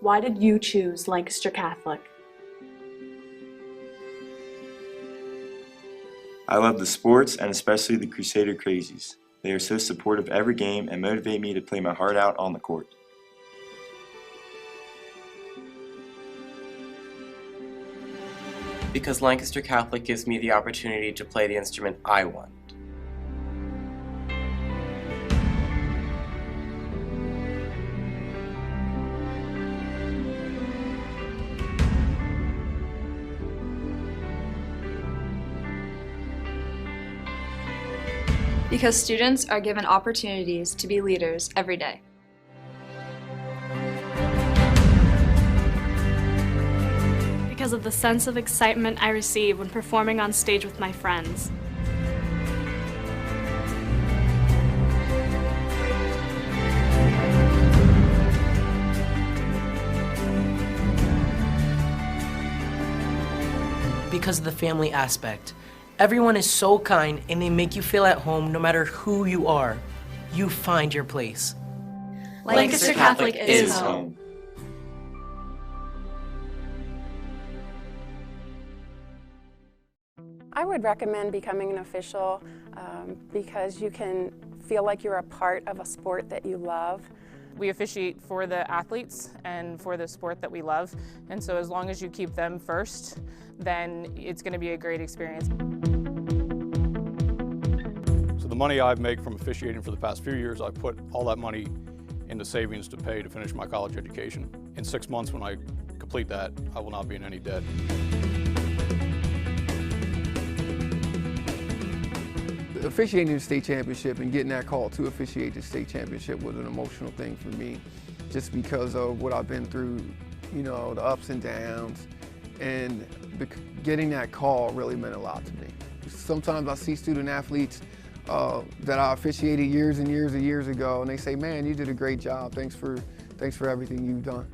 Why did you choose Lancaster Catholic? I love the sports and especially the Crusader Crazies. They are so supportive every game and motivate me to play my heart out on the court. Because Lancaster Catholic gives me the opportunity to play the instrument I want. Because students are given opportunities to be leaders every day. Because of the sense of excitement I receive when performing on stage with my friends. Because of the family aspect. Everyone is so kind and they make you feel at home no matter who you are. You find your place. Lancaster Catholic is home. I would recommend becoming an official because you can feel like you're a part of a sport that you love. We officiate for the athletes and for the sport that we love, and so as long as you keep them first, then it's going to be a great experience. So the money I make from officiating for the past few years, I put all that money into savings to pay to finish my college education. In 6 months when I complete that, I will not be in any debt. Officiating the state championship and getting that call to officiate the state championship was an emotional thing for me, just because of what I've been through, you know, the ups and downs, and getting that call really meant a lot to me. Sometimes I see student athletes that I officiated years and years ago, and they say, "Man, you did a great job. Thanks for everything you've done."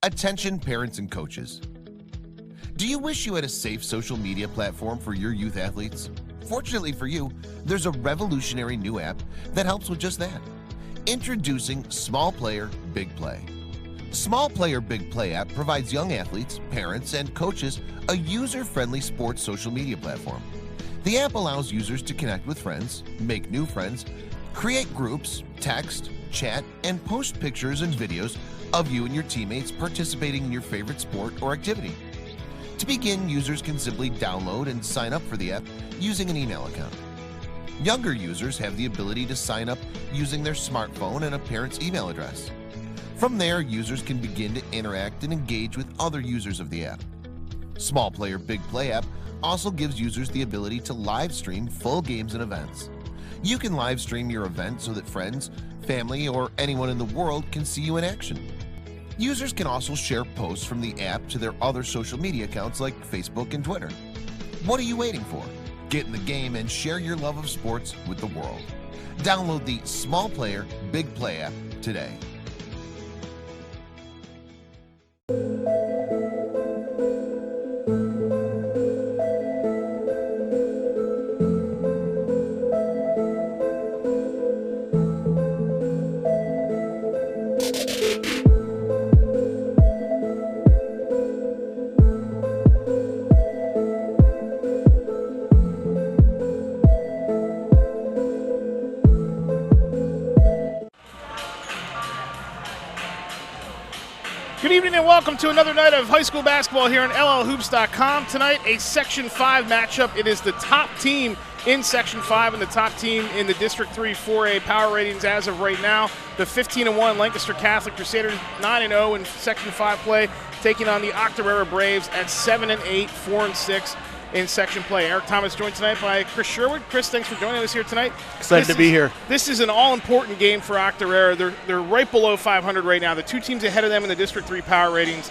Attention parents and coaches. Do you wish you had a safe social media platform for your youth athletes? Fortunately for you, there's a revolutionary new app that helps with just that. Introducing Small Player, Big Play. Small Player, Big Play app provides young athletes, parents, and coaches a user-friendly sports social media platform. The app allows users to connect with friends, make new friends, create groups, text, chat, and post pictures and videos of you and your teammates participating in your favorite sport or activity. To begin, users can simply download and sign up for the app using an email account. Younger users have the ability to sign up using their smartphone and a parent's email address. From there, users can begin to interact and engage with other users of the app. Small Player Big Play app also gives users the ability to live stream full games and events. You can live stream your event so that friends, family, or anyone in the world can see you in action. Users can also share posts from the app to their other social media accounts like Facebook and Twitter. What are you waiting for? Get in the game and share your love of sports with the world. Download the Small Player Big Play app today. Good evening and welcome to another night of high school basketball here on llhoops.com. Tonight, a Section 5 matchup. It is the top team in Section 5 and the top team in the District 3 4A power ratings as of right now. The 15-1 Lancaster Catholic Crusaders, 9-0 in Section 5 play, taking on the Octorara Braves at 7-8, 4-6 in section play. Eric Thomas joined tonight by Chris Sherwood. Chris, thanks for joining us here tonight. Excited to be here. This is an all-important game for Octorara. They're right below 500 right now. The two teams ahead of them in the District 3 power ratings,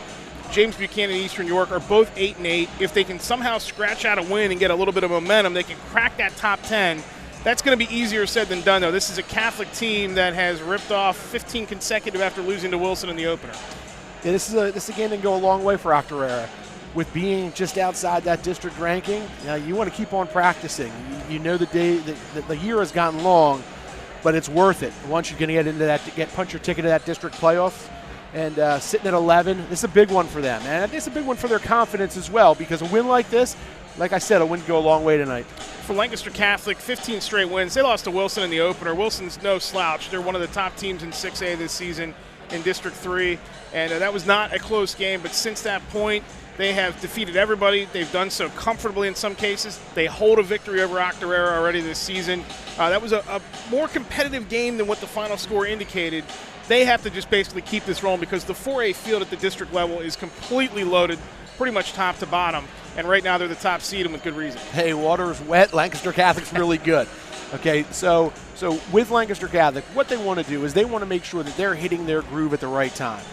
James Buchanan and Eastern York, are both 8-8. If they can somehow scratch out a win and get a little bit of momentum, they can crack that top 10. That's going to be easier said than done, though. This is a Catholic team that has ripped off 15 consecutive after losing to Wilson in the opener. Yeah, this is a game that can go a long way for Octorara. With being just outside that district ranking, you want to keep on practicing. You know the day that the year has gotten long, but it's worth it. Once you're going to get into that, punch your ticket to that district playoffs. And sitting at 11, this is a big one for them. And it's a big one for their confidence as well, because a win like this, like I said, a win can go a long way tonight. For Lancaster Catholic, 15 straight wins. They lost to Wilson in the opener. Wilson's no slouch. They're one of the top teams in 6A this season in District 3. And that was not a close game, but since that point, they have defeated everybody. They've done so comfortably in some cases. They hold a victory over Octorara already this season. That was a more competitive game than what the final score indicated. They have to just basically keep this rolling because the 4A field at the district level is completely loaded, pretty much top to bottom. And right now they're the top seed and with good reason. Hey, water's wet. Lancaster Catholic's really good. Okay, so with Lancaster Catholic, what they want to do is they want to make sure that they're hitting their groove at the right time.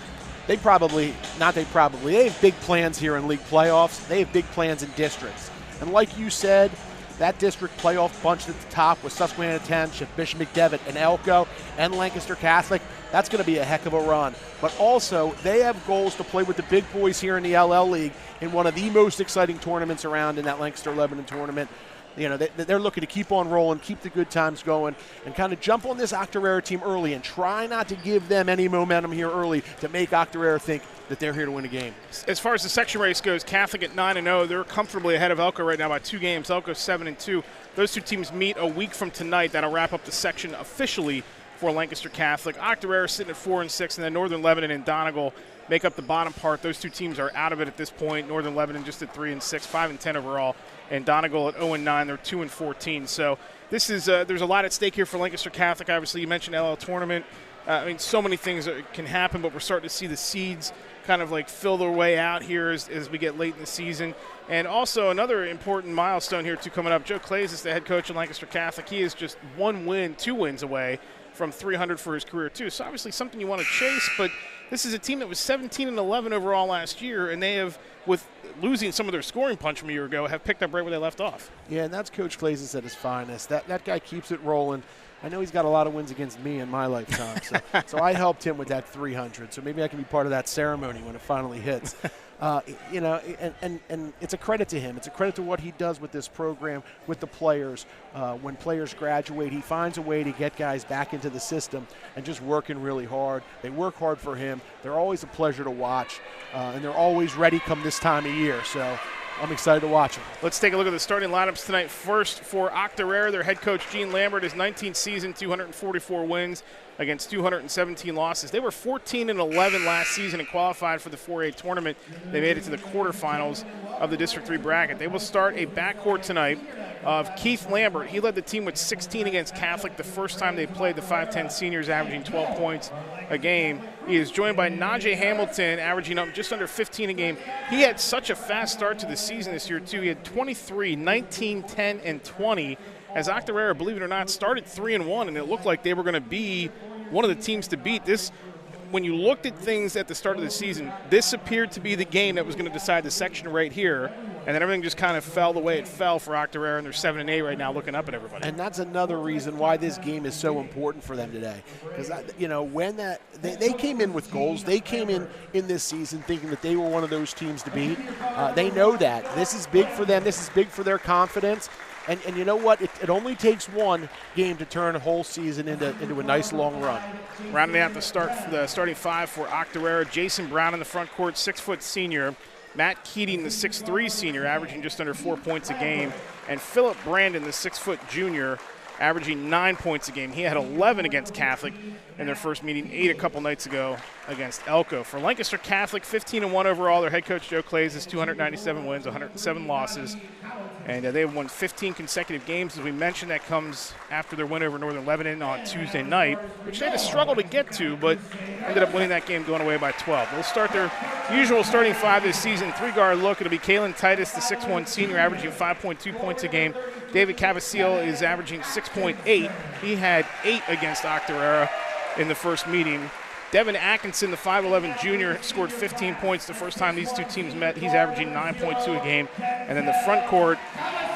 They have big plans here in league playoffs. They have big plans in districts. And like you said, that district playoff bunch at the top with Susquehanna Township, Bishop McDevitt, and Elko, and Lancaster Catholic, that's going to be a heck of a run. But also, they have goals to play with the big boys here in the LL League in one of the most exciting tournaments around in that Lancaster-Lebanon tournament. You know, they're looking to keep on rolling, keep the good times going, and kind of jump on this Octorara team early and try not to give them any momentum here early to make Octorara think that they're here to win a game. As far as the section race goes, Catholic at 9-0. They're comfortably ahead of Elko right now by 2 games. Elko 7-2. Those two teams meet a week from tonight. That'll wrap up the section officially for Lancaster Catholic. Octorara sitting at 4-6, and then Northern Lebanon and Donegal make up the bottom part. Those two teams are out of it at this point. Northern Lebanon just at 3-6, 5-10 overall, and Donegal at 0-9. They're 2-14. So this is there's a lot at stake here for Lancaster Catholic. Obviously, you mentioned LL tournament. I mean, so many things can happen, but we're starting to see the seeds kind of like fill their way out here as we get late in the season. And also another important milestone here too coming up. Joe Clays is the head coach of Lancaster Catholic. He is just 2 wins away from 300 for his career too. So obviously something you want to chase, but this is a team that was 17-11 overall last year, and they have, with losing some of their scoring punch from a year ago, have picked up right where they left off. Yeah, and that's Coach Clays at his finest. That guy keeps it rolling. I know he's got a lot of wins against me in my lifetime, so I helped him with that 300. So maybe I can be part of that ceremony when it finally hits. You know, and it's a credit to him. It's a credit to what he does with this program, with the players. When players graduate, he finds a way to get guys back into the system and just working really hard. They work hard for him. They're always a pleasure to watch, and they're always ready come this time of year. So I'm excited to watch them. Let's take a look at the starting lineups tonight. First, for Octorara, their head coach, Gene Lambert, his 19th season, 244 wins against 217 losses. They were 14-11 last season and qualified for the 4A tournament. They made it to the quarterfinals of the District 3 bracket. They will start a backcourt tonight of Keith Lambert. He led the team with 16 against Catholic the first time they played, the 5'10 seniors, averaging 12 points a game. He is joined by Najee Hamilton, averaging up just under 15 a game. He had such a fast start to the season this year, too. He had 23, 19, 10, and 20. As Octorara, believe it or not, started 3-1, and it looked like they were going to be one of the teams to beat. This, when you looked at things at the start of the season, this appeared to be the game that was going to decide the section right here, and then everything just kind of fell the way it fell for Octorara, and they're 7-8 right now, looking up at everybody. And that's another reason why this game is so important for them today, because you know, when they came in with goals, they came in this season thinking that they were one of those teams to beat. They know that this is big for them. This is big for their confidence. And you know what? It only takes one game to turn a whole season into a nice long run. Rounding out the starting 5 for Octorara, Jason Brown in the front court, 6-foot senior. Matt Keating, the 6'3 senior, averaging just under 4 points a game. And Philip Brandon, the 6-foot junior, averaging 9 points a game. He had 11 against Catholic in their first meeting, 8 a couple nights ago against Elko. For Lancaster Catholic, 15-1 overall. Their head coach, Joe Clays, has 297 wins, 107 losses. And they have won 15 consecutive games. As we mentioned, that comes after their win over Northern Lebanon on Tuesday night, which they had to struggle to get to, but ended up winning that game going away by 12. They'll start their usual starting 5 this season. 3-guard look. It'll be Kalen Titus, the 6'1 senior, averaging 5.2 points a game. David Cavasil is averaging 6.8. He had 8 against Octorara in the first meeting. Devin Atkinson, the 5'11 junior, scored 15 points the first time these two teams met. He's averaging 9.2 a game. And then the front court,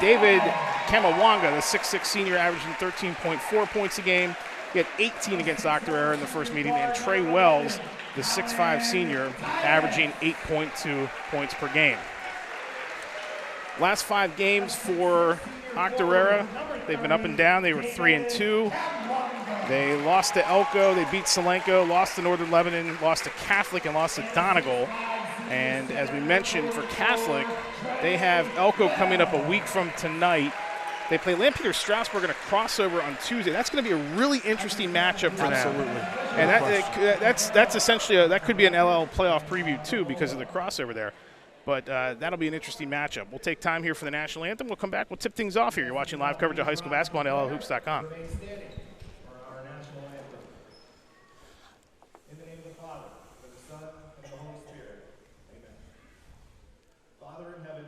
David Kamawanga, the 6'6 senior, averaging 13.4 points a game. He had 18 against Octorara in the first meeting. And Trey Wells, the 6'5 senior, averaging 8.2 points per game. Last 5 games for Octorara, they've been up and down. They were 3-2. They lost to Elko, they beat Solenko, lost to Northern Lebanon, lost to Catholic, and lost to Donegal. And as we mentioned, for Catholic, they have Elko coming up a week from tonight. They play Lampeter Strasburg in a crossover on Tuesday. That's going to be a really interesting matchup for them. Absolutely. And that's essentially that could be an LL playoff preview too because of the crossover there. But that'll be an interesting matchup. We'll take time here for the national anthem. We'll come back. We'll tip things off here. You're watching live coverage of high school basketball on LLHoops.com. Father in heaven,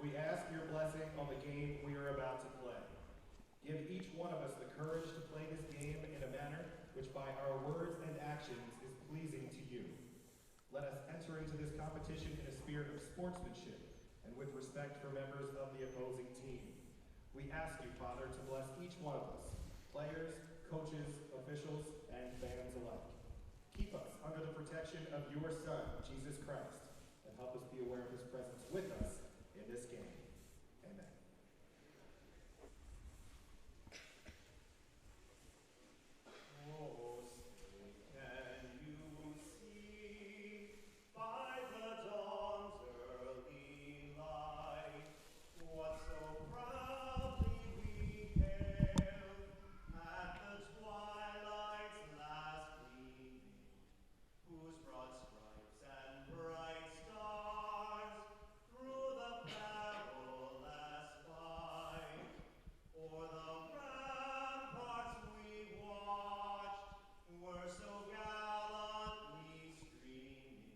we ask your blessing on the game we are about to play. Give each one of us the courage to play this game in a manner which by our words and actions is pleasing to you. Let us enter into this competition in a spirit of sportsmanship and with respect for members of the opposing team. We ask you, Father, to bless each one of us, players, coaches, officials, and fans alike. Keep us under the protection of your Son, Jesus Christ, and help us be aware of his presence with us in this game. Amen. Oh, can you see by the dawn's early light what so proudly we hailed at the twilight's last gleaming, whose broad stripes and bright stars through the perilous fight o'er the ramparts we watched were so gallantly streaming,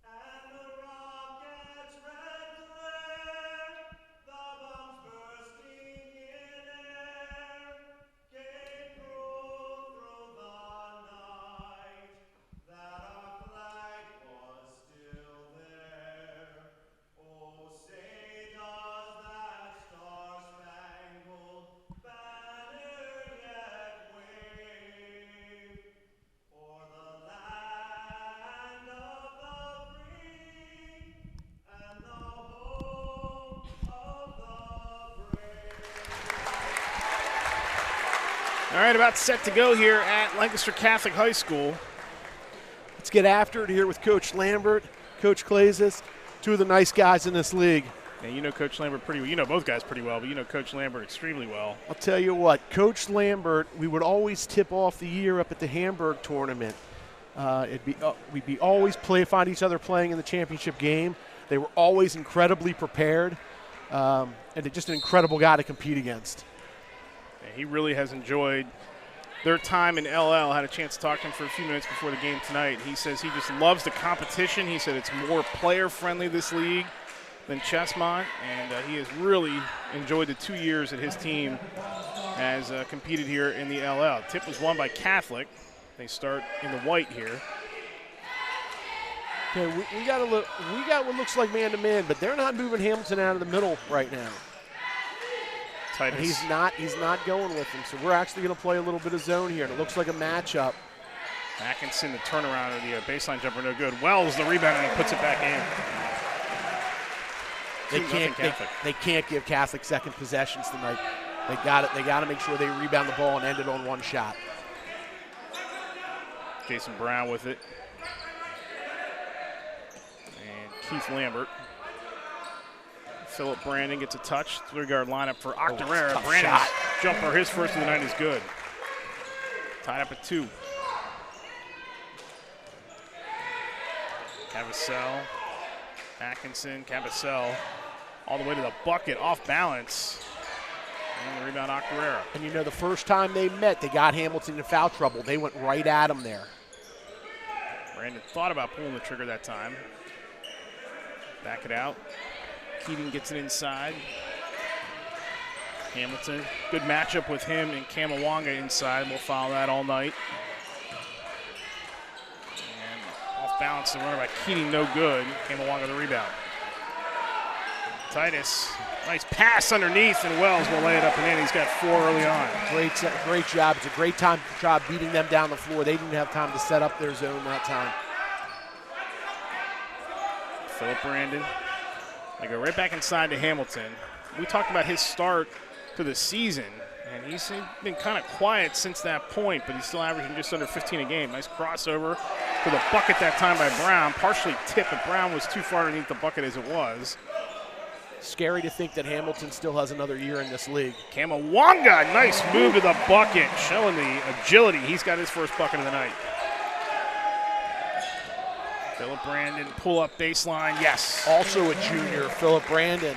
and the rocket's red glare, the bombs bursting in air, gave proof through the night that our flag was still there. Oh, say does that star-spangled banner yet wave o'er the land of the free and the home of the brave? All right, about set to go here at Lancaster Catholic High School. Let's get after it here with Coach Lambert, Coach Klazis, two of the nice guys in this league. And you know Coach Lambert pretty well. You know both guys pretty well, but you know Coach Lambert extremely well. I'll tell you what, Coach Lambert, we would always tip off the year up at the Hamburg tournament. We'd always find each other playing in the championship game. They were always incredibly prepared, and they're just an incredible guy to compete against. And he really has enjoyed their time in LL. Had a chance to talk to him for a few minutes before the game tonight. He says he just loves the competition. He said it's more player-friendly, this league, than Chessmont, and he has really enjoyed the 2 years that his team has competed here in the LL. Tip was won by Catholic. They start in the white here. Okay, we got what looks like man-to-man, but they're not moving Hamilton out of the middle right now. Titus. He's not going with him, so we're actually going to play a little bit of zone here, and it looks like a matchup. Atkinson, the turnaround of the baseline jumper, no good. Wells, the rebound, and he puts it back in. They can't give Catholic second possessions tonight. They got to make sure they rebound the ball and end it on one shot. Jason Brown with it. And Keith Lambert. Philip Brandon gets a touch. 3-guard lineup for Octorara. Brandon's jumper, his first of the night, is good. Tied up at 2. Cavassell, Atkinson, Cavassell, all the way to the bucket, off balance. And the rebound, Octorara. And you know, the first time they met, they got Hamilton in foul trouble. They went right at him there. Brandon thought about pulling the trigger that time. Back it out. Keating gets it inside. Hamilton, good matchup with him and Kamawanga inside. We'll follow that all night. And off balance, the runner by Keating, no good. Kamawanga the rebound. Titus, nice pass underneath, and Wells will lay it up and in. He's got 4 early on. Great job. It's a great job beating them down the floor. They didn't have time to set up their zone that time. Philip Brandon. They go right back inside to Hamilton. We talked about his start to the season. And he's been kind of quiet since that point, but he's still averaging just under 15 a game. Nice crossover to the bucket that time by Brown. Partially tipped, but Brown was too far underneath the bucket as it was. Scary to think that Hamilton still has another year in this league. Kamawanga, nice move to the bucket, showing the agility. He's got his first bucket of the night. Philip Brandon, pull-up baseline, yes. Also a junior, Philip Brandon.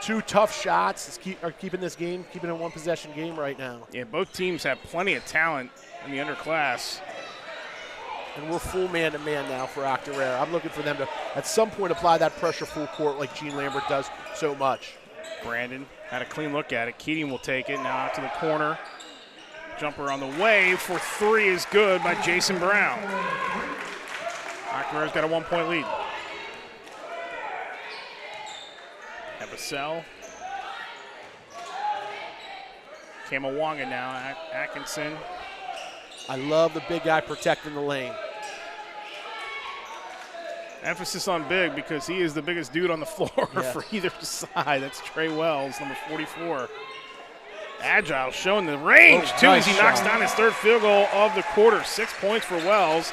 2 tough shots are keeping this game, keeping it a one-possession game right now. Yeah, both teams have plenty of talent in the underclass. And we're full man-to-man now for Octorara. I'm looking for them to, at some point, apply that pressure full court like Gene Lambert does so much. Brandon had a clean look at it. Keating will take it now out to the corner. Jumper on the way for 3 is good by Jason Brown. Octorara's got a 1-point lead. Ebasel. Kamawanga now, Atkinson. I love the big guy protecting the lane. Emphasis on big because he is the biggest dude on the floor for either side. That's Trey Wells, number 44. Agile, showing the range, too, nice as he knocks down his 3rd field goal of the quarter. 6 points for Wells,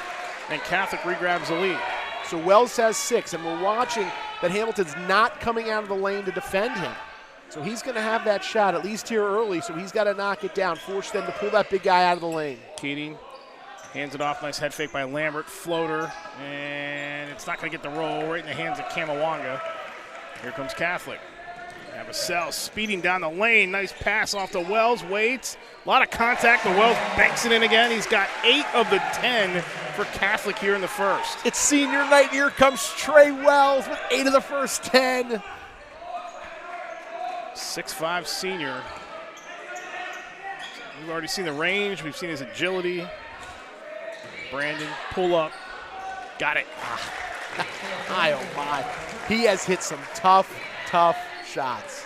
and Catholic regrabs the lead. So Wells has 6, and we're watching that Hamilton's not coming out of the lane to defend him. So he's going to have that shot, at least here early, so he's got to knock it down, force them to pull that big guy out of the lane. Keating hands it off, nice head fake by Lambert, floater, and it's not going to get the roll, right in the hands of Kamawanga. Here comes Catholic. Ebasel speeding down the lane, nice pass off to Wells, waits, a lot of contact, the Wells banks it in again. He's got 8 of the 10 for Catholic here in the first. It's senior night, here comes Trey Wells with 8 of the first 10. 6'5" senior. We've already seen the range, we've seen his agility. Brandon, pull up, got it. My, oh my. He has hit some tough shots.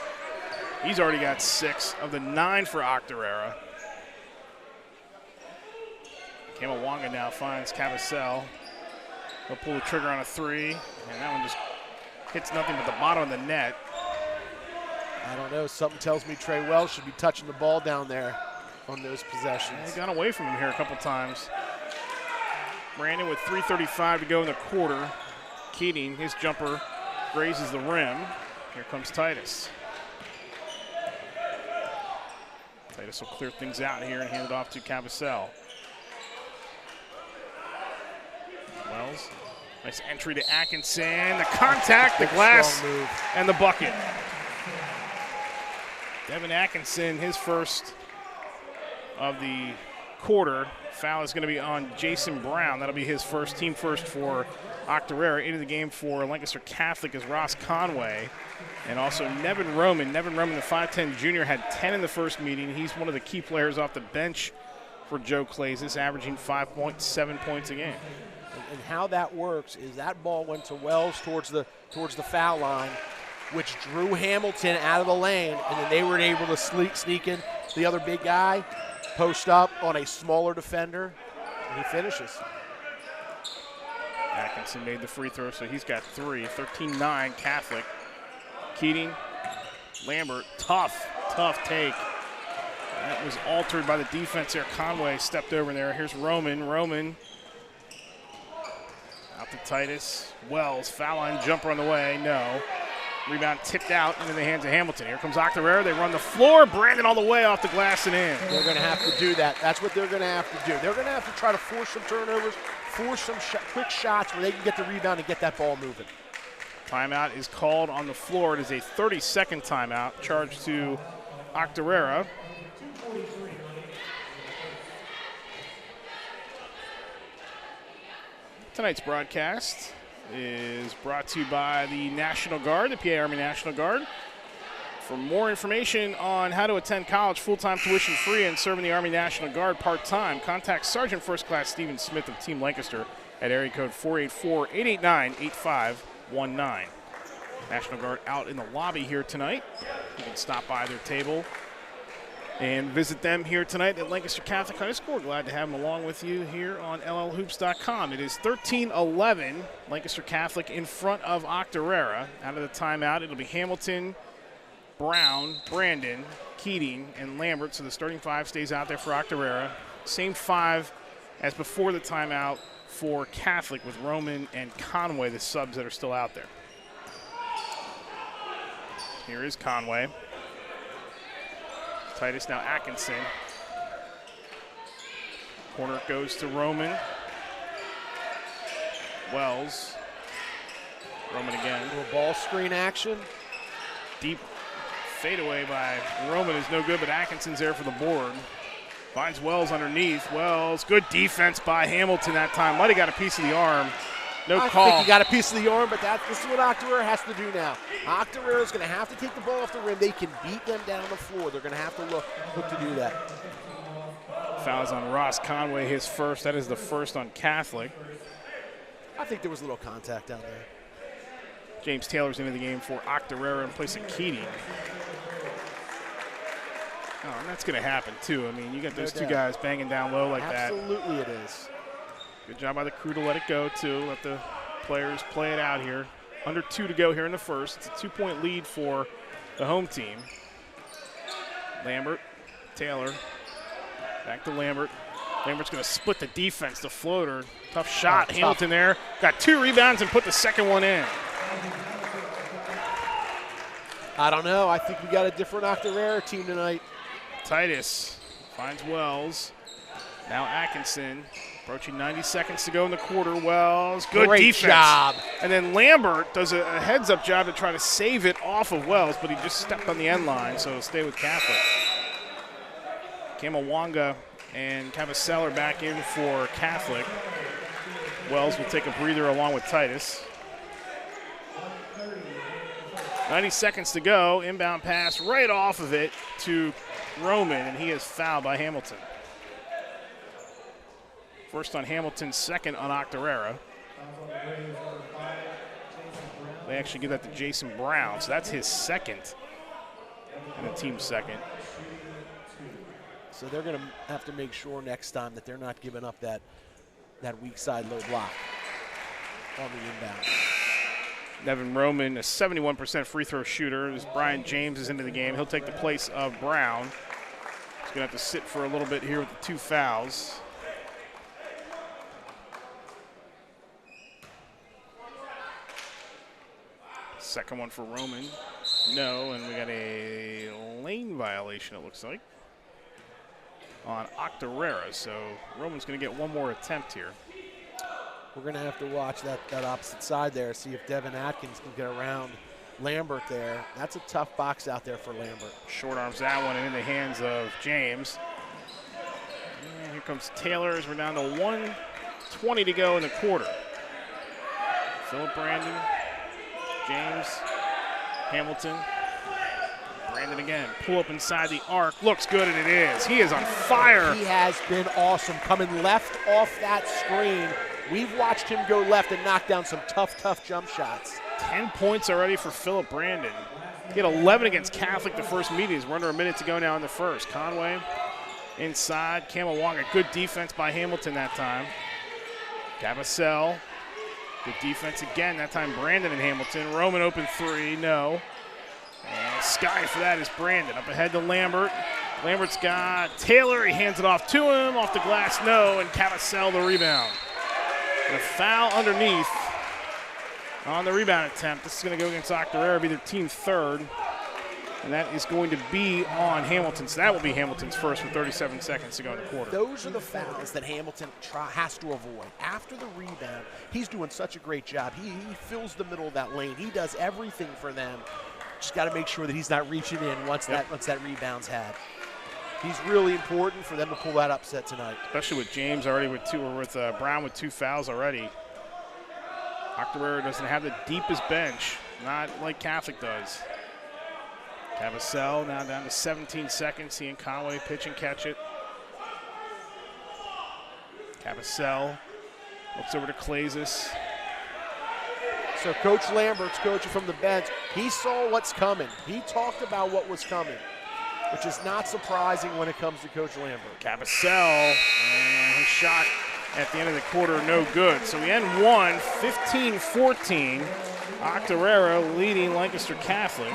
He's already got 6 of the 9 for Octorara. Kamawanga now finds Cavasel. He'll pull the trigger on a 3, and that one just hits nothing but the bottom of the net. I don't know, something tells me Trey Wells should be touching the ball down there on those possessions. He's gone away from him here a couple times. Brandon with 3:35 to go in the quarter. Keating, his jumper grazes the rim. Here comes Titus. Titus will clear things out here and hand it off to Cavasel. Wells, nice entry to Atkinson. The contact, the glass, and the bucket. Devin Atkinson, his first of the quarter. Foul is going to be on Jason Brown. That'll be his first, team first for Octorara. Into the game for Lancaster Catholic is Ross Conway. And also Nevin Roman. Nevin Roman, the 5'10 junior, had 10 in the first meeting. He's one of the key players off the bench for Joe Clazis, averaging 5.7 points a game. And how that works is that ball went to Wells towards the foul line, which drew Hamilton out of the lane, and then they were able to sneak in the other big guy, post up on a smaller defender, and he finishes. Atkinson made the free throw, so he's got 3. 13-9 Catholic. Keating, Lambert, tough take. That was altered by the defense there. Conway stepped over there. Here's Roman. Roman out to Titus. Wells, foul line jumper on the way. No. Rebound tipped out into the hands of Hamilton. Here comes Octorara. They run the floor. Brandon all the way off the glass and in. They're going to have to do that. That's what they're going to have to do. They're going to have to try to force some turnovers, force some quick shots where they can get the rebound and get that ball moving. Timeout is called on the floor. It is a 30-second timeout charged to Octorara. Tonight's broadcast is brought to you by the National Guard, the PA Army National Guard. For more information on how to attend college full-time tuition free and serve in the Army National Guard part-time, contact Sergeant First Class Stephen Smith of Team Lancaster at area code 484-889-8519. National Guard out in the lobby here tonight. You can stop by their table and visit them here tonight at Lancaster Catholic High School. We're glad to have them along with you here on llhoops.com. It is 13-11, Lancaster Catholic in front of Octorara. Out of the timeout, it'll be Hamilton Brown, Brandon, Keating, and Lambert. So the starting 5 stays out there for Octorara. Same 5 as before the timeout for Catholic, with Roman and Conway, the subs that are still out there. Here is Conway. Titus, now Atkinson. Corner goes to Roman. Wells. Roman again. A little ball screen action. Deep fadeaway by Roman is no good, but Atkinson's there for the board. Finds Wells underneath. Wells, good defense by Hamilton that time. Might have got a piece of the arm. No call. I think he got a piece of the arm, but this is what Octorara has to do now. Octorara is going to have to take the ball off the rim. They can beat them down the floor. They're going to have to look to do that. Fouls on Ross Conway, his first. That is the first on Catholic. I think there was a little contact down there. James Taylor's into the game for Octorara in place of Keating. Oh, and that's going to happen, too. I mean, you got those two guys banging down low like that. Absolutely it is. Good job by the crew to let it go, too. Let the players play it out here. Under 2 to go here in the first. It's a 2-point lead for the home team. Lambert, Taylor, back to Lambert. Lambert's going to split the defense, the floater. Tough shot, Hamilton there. Got 2 rebounds and put the second one in. I don't know. I think we got a different Octorara team tonight. Titus finds Wells. Now Atkinson. Approaching 90 seconds to go in the quarter. Wells, good Great defense. Job. And then Lambert does a heads-up job to try to save it off of Wells, but he just stepped on the end line, so it'll stay with Catholic. Kamawanga and Cavacell are back in for Catholic. Wells will take a breather along with Titus. 90 seconds to go. Inbound pass right off of it to Roman, and he is fouled by Hamilton. First on Hamilton, second on Octorara. They actually give that to Jason Brown, so that's his second and the team's second. So they're going to have to make sure next time that they're not giving up that weak side low block on the inbound. Nevin Roman, a 71% free throw shooter. As Brian James is into the game, he'll take the place of Brown. He's going to have to sit for a little bit here with the 2 fouls. Second one for Roman. No, and we got a lane violation, it looks like, on Octorara. So Roman's going to get one more attempt here. We're going to have to watch that opposite side there, see if Devin Atkins can get around Lambert there. That's a tough box out there for Lambert. Short arms that one and in the hands of James. And here comes Taylor as we're down to 1:20 to go in the quarter. Philip Brandon, James, Hamilton. Brandon again, pull up inside the arc. Looks good, and it is. He is on fire. He has been awesome, coming left off that screen. We've watched him go left and knock down some tough jump shots. 10 points already for Philip Brandon. He had 11 against Catholic the first meetings. We're under a minute to go now in the first. Conway inside. Kamawanga, good defense by Hamilton that time. Cavacell, good defense again. That time Brandon and Hamilton. Roman open 3, no. And sky for that is Brandon. Up ahead to Lambert. Lambert's got Taylor. He hands it off to him. Off the glass, no. And Cavacell the rebound. And a foul underneath on the rebound attempt. This is going to go against Octorara, be their team third. And that is going to be on Hamilton. So that will be Hamilton's first with 37 seconds to go in the quarter. Those are the fouls that Hamilton has to avoid. After the rebound, he's doing such a great job. He fills the middle of that lane. He does everything for them. Just got to make sure that he's not reaching in once that rebound's had. He's really important for them to pull that upset tonight. Especially with James already with Brown with 2 fouls already. Octorara doesn't have the deepest bench, not like Catholic does. Cavacell now down to 17 seconds. He and Conway pitch and catch it. Cavacell looks over to Clazis. So Coach Lambert's coaching from the bench. He saw what's coming. He talked about what was coming, which is not surprising when it comes to Coach Lambert. Cavacell, and his shot at the end of the quarter, no good. So we end 15-14. Octorara leading Lancaster Catholic.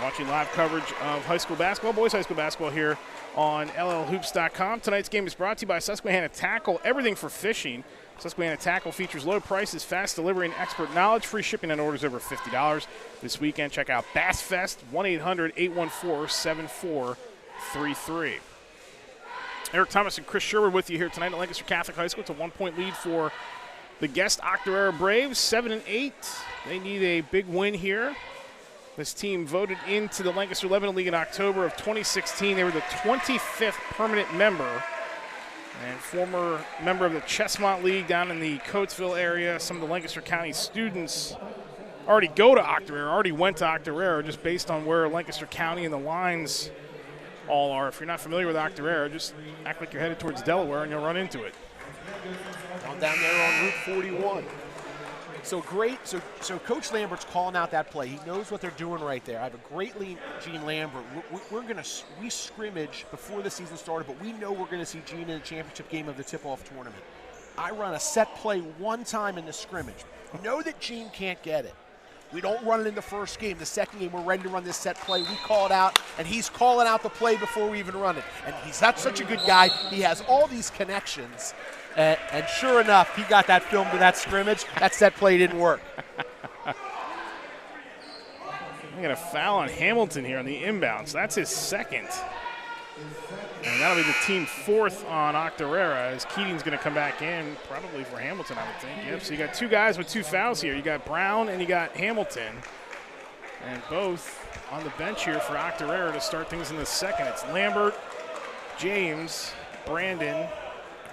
Watching live coverage of high school basketball, boys high school basketball here on LLHoops.com. Tonight's game is brought to you by Susquehanna Tackle, everything for fishing. Susquehanna Tackle features low prices, fast delivery, and expert knowledge. Free shipping on orders over $50. This weekend, check out Bass Fest, 1-800-814-7433. Eric Thomas and Chris Sherwood with you here tonight at Lancaster Catholic High School. It's a 1-point lead for the guest Octorara Braves, 7-8. They need a big win here. This team voted into the Lancaster Lebanon League in October of 2016. They were the 25th permanent member and former member of the Chestmont League down in the Coatesville area. Some of the Lancaster County students already go to Octorara, already went to Octorara, just based on where Lancaster County and the lines all are. If you're not familiar with Octorara, just act like you're headed towards Delaware and you'll run into it. Down there on Route 41. So great. So Coach Lambert's calling out that play. He knows what they're doing right there. I have a great lead, Gene Lambert. We scrimmage before the season started, but we know we're going to see Gene in the championship game of the tip-off tournament. I run a set play one time in the scrimmage. Know that Gene can't get it. We don't run it in the first game. The second game, we're ready to run this set play. We call it out, and he's calling out the play before we even run it. And he's not such a good guy. He has all these connections. And sure enough, he got that film to that scrimmage. That set play didn't work. We got a foul on Hamilton here on the inbounds. That's his second. And that'll be the team fourth on Octorara as Keating's going to come back in, probably for Hamilton, I would think. Yep, so you got two guys with two fouls here. You got Brown and you got Hamilton. And both on the bench here for Octorara to start things in the second. It's Lambert, James, Brandon,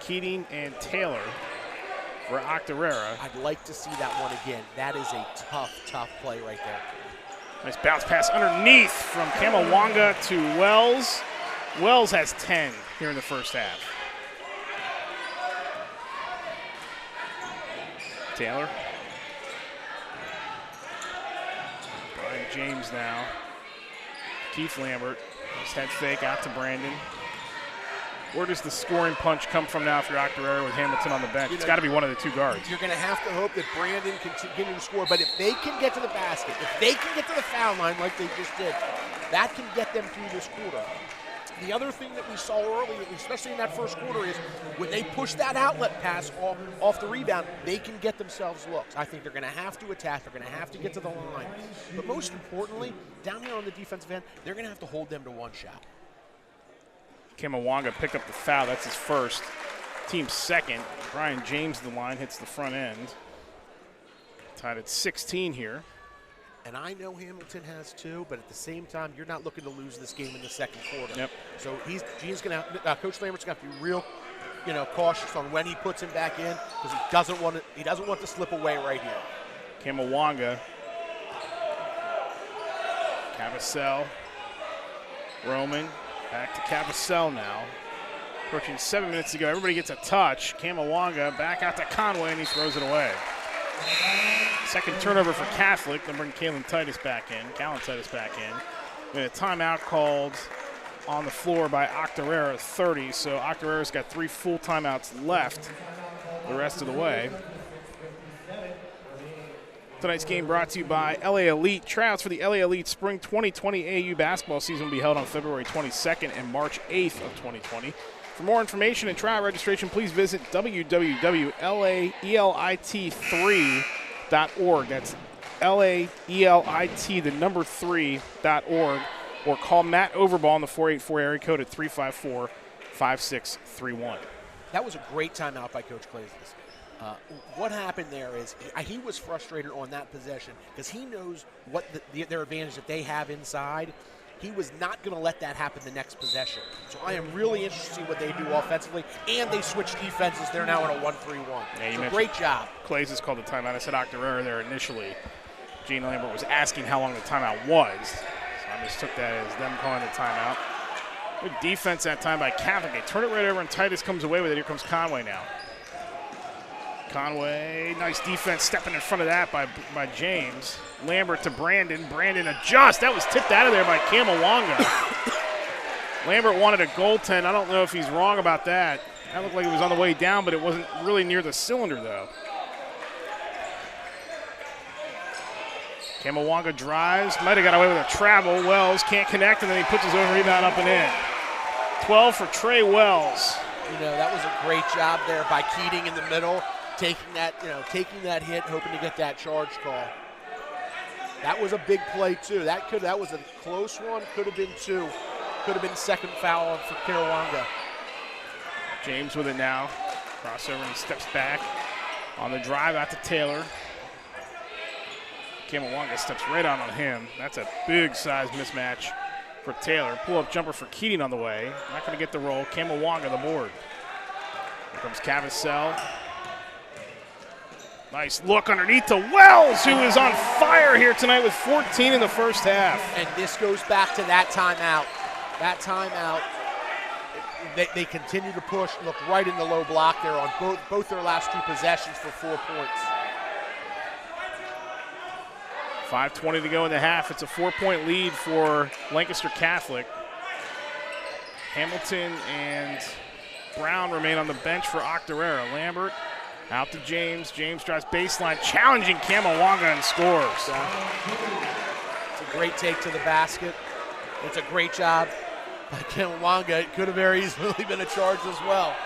Keating, and Taylor for Octorara. I'd like to see that one again. That is a tough play right there. Nice bounce pass underneath from Kamawanga to Wells. Wells has 10 here in the first half. Taylor. Brian James now. Keith Lambert. His head fake out to Brandon. Where does the scoring punch come from now for Octorara with Hamilton on the bench? It's got to be one of the two guards. You're going to have to hope that Brandon can continue to score, but if they can get to the basket, if they can get to the foul line like they just did, that can get them through this quarter. The other thing that we saw early, especially in that first quarter, is when they push that outlet pass off the rebound, they can get themselves looks. I think they're going to have to attack. They're going to have to get to the line. But most importantly, down here on the defensive end, they're going to have to hold them to one shot. Kamawanga picked up the foul. That's his first. Team second. Brian James, the line, hits the front end. Tied at 16 here. And I know Hamilton has two, but at the same time, you're not looking to lose this game in the second quarter. Yep. So Gene's going to Coach Lambert's going to have to be real, cautious on when he puts him back in because he doesn't want to slip away right here. Kamawanga. Cavasell. Roman. Back to Cavasell now. Approaching 7 minutes to go. Everybody gets a touch. Kamawanga back out to Conway, and he throws it away. Second turnover for Catholic. Then bring Callan Titus back in. And a timeout called on the floor by Octorara, 30. So Octorara's got 3 full timeouts left the rest of the way. Tonight's game brought to you by LA Elite. Tryouts for the LA Elite Spring 2020 AAU basketball season will be held on February 22nd and March 8th of 2020. For more information and tryout registration, please visit www.laelit3.org. That's LAELIT3.org. Or call Matt Overball on the 484 area code at 354-5631. That was a great timeout by Coach Clases. What happened there is he was frustrated on that possession because he knows what their advantage that they have inside. He was not going to let that happen the next possession. So I am really interested to see what they do offensively. And they switched defenses. They're now in a 1-3-1. Yeah, so great job. Clays has called the timeout. I said Octorara there initially. Gene Lambert was asking how long the timeout was. So I mistook that as them calling the timeout. Good defense that time by Catholic. They turn it right over and Titus comes away with it. Here comes Conway now. Conway, nice defense stepping in front of that by James. Lambert to Brandon. Brandon adjusts. That was tipped out of there by Kamawanga. Lambert wanted a goaltend. I don't know if he's wrong about that. That looked like it was on the way down, but it wasn't really near the cylinder, though. Kamawanga drives, might have got away with a travel. Wells can't connect, and then he puts his own rebound up and in. 12 for Trey Wells. You know, that was a great job there by Keating in the middle, taking that hit, hoping to get that charge call. That was a big play too. That was a close one. Could have been 2. Could have been second foul for Kamawanga. James with it now. Crossover and he steps back on the drive out to Taylor. Kamawanga steps right on him. That's a big size mismatch for Taylor. Pull-up jumper for Keating on the way. Not going to get the roll. Kamawanga the board. Here comes Cavasell. Nice look underneath to Wells, who is on fire here tonight with 14 in the first half. And this goes back to that timeout. That timeout, they continue to push. Look right in the low block there on both their last 2 possessions for 4 points. 5:20 to go in the half. It's a 4-point lead for Lancaster Catholic. Hamilton and Brown remain on the bench for Octorara. Lambert out to James. James drives baseline, challenging Kamawanga and scores. It's a great take to the basket. It's a great job by Kamawanga. It could have very easily been a charge as well.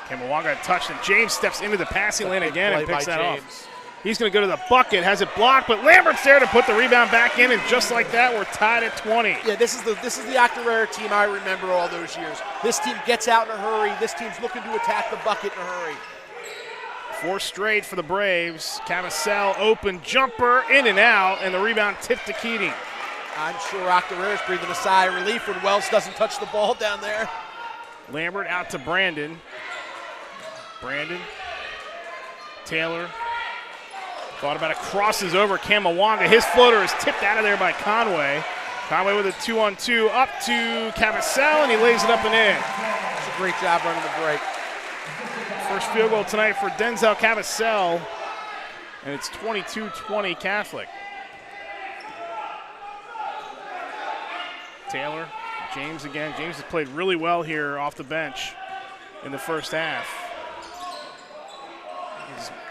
Kamawanga touched, and James steps into the passing lane again and picks that off. He's going to go to the bucket, has it blocked, but Lambert's there to put the rebound back in, and just like that, we're tied at 20. Yeah, this is the Octorara team I remember all those years. This team gets out in a hurry. This team's looking to attack the bucket in a hurry. 4 straight for the Braves. Cavasell, open jumper, in and out, and the rebound tipped to Keating. I'm sure Octorara's breathing a sigh of relief when Wells doesn't touch the ball down there. Lambert out to Brandon. Brandon, Taylor. Thought about it, crosses over Kamawanga. His floater is tipped out of there by Conway. Conway with a 2-on-2 up to Cavasell, and he lays it up and in. It's a great job running the break. First field goal tonight for Denzel Cavasell, and it's 22-20 Catholic. Taylor, James again. James has played really well here off the bench in the first half.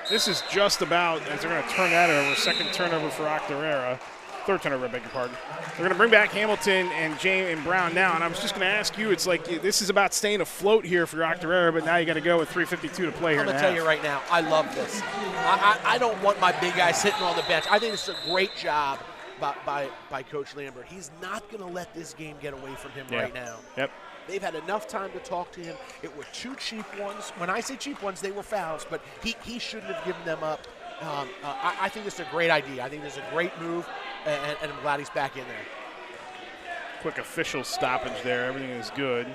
This is just about, as they're going to turn that over, second turnover for Octorara. Third turnover, I beg your pardon. They're going to bring back Hamilton and James and Brown now, and I was just going to ask you, it's like this is about staying afloat here for Octorara, but now you got to go with 3:52 to play here. I'm going to tell you right now, I love this. I don't want my big guy sitting on the bench. I think it's a great job by Coach Lambert. He's not going to let this game get away from him right now. Yep. They've had enough time to talk to him. It were 2 cheap ones. When I say cheap ones, they were fouls, but he shouldn't have given them up. I think it's a great idea. I think it's a great move, and I'm glad he's back in there. Quick official stoppage there. Everything is good.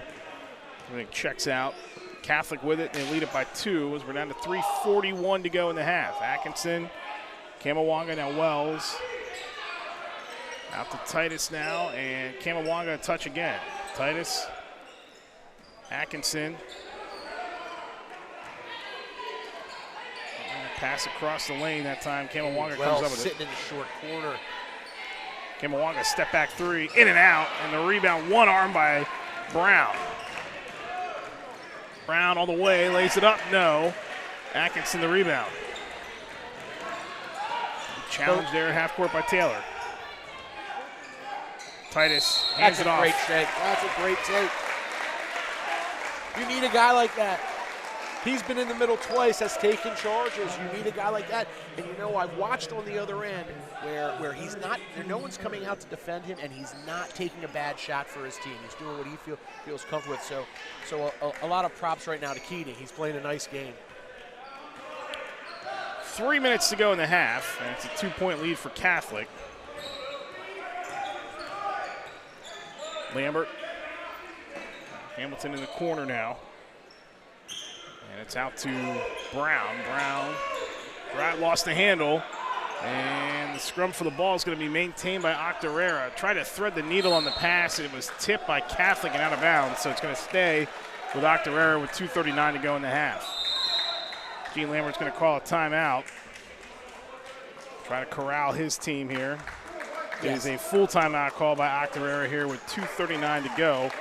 Everything checks out. Catholic with it. They lead it by 2 as we're down to 3:41 to go in the half. Atkinson, Kamawanga, now Wells. Out to Titus now, and Kamawanga a touch again. Titus, Atkinson. Pass across the lane that time. Kamawanga comes up with it. Sitting in the short corner. Kamawanga step back 3, in and out, and the rebound one arm by Brown. Brown all the way, lays it up, no. Atkinson the rebound. Challenge there at half court by Taylor. Titus hands it off. That's a great take. That's a great take. You need a guy like that. He's been in the middle twice, has taken charges. You need a guy like that. And you know, I've watched on the other end where he's not, no one's coming out to defend him, and he's not taking a bad shot for his team. He's doing what he feels comfortable with. So a lot of props right now to Keating. He's playing a nice game. 3 minutes to go in the half, and it's a 2-point lead for Catholic. Lambert. Hamilton in the corner now. And it's out to Brown. Brown lost the handle. And the scrum for the ball is going to be maintained by Octorara. Tried to thread the needle on the pass, and it was tipped by Catholic and out of bounds. So it's going to stay with Octorara with 2:39 to go in the half. Gene Lambert's going to call a timeout. Try to corral his team here. It is a full timeout call by Octorara here with 2:39 to go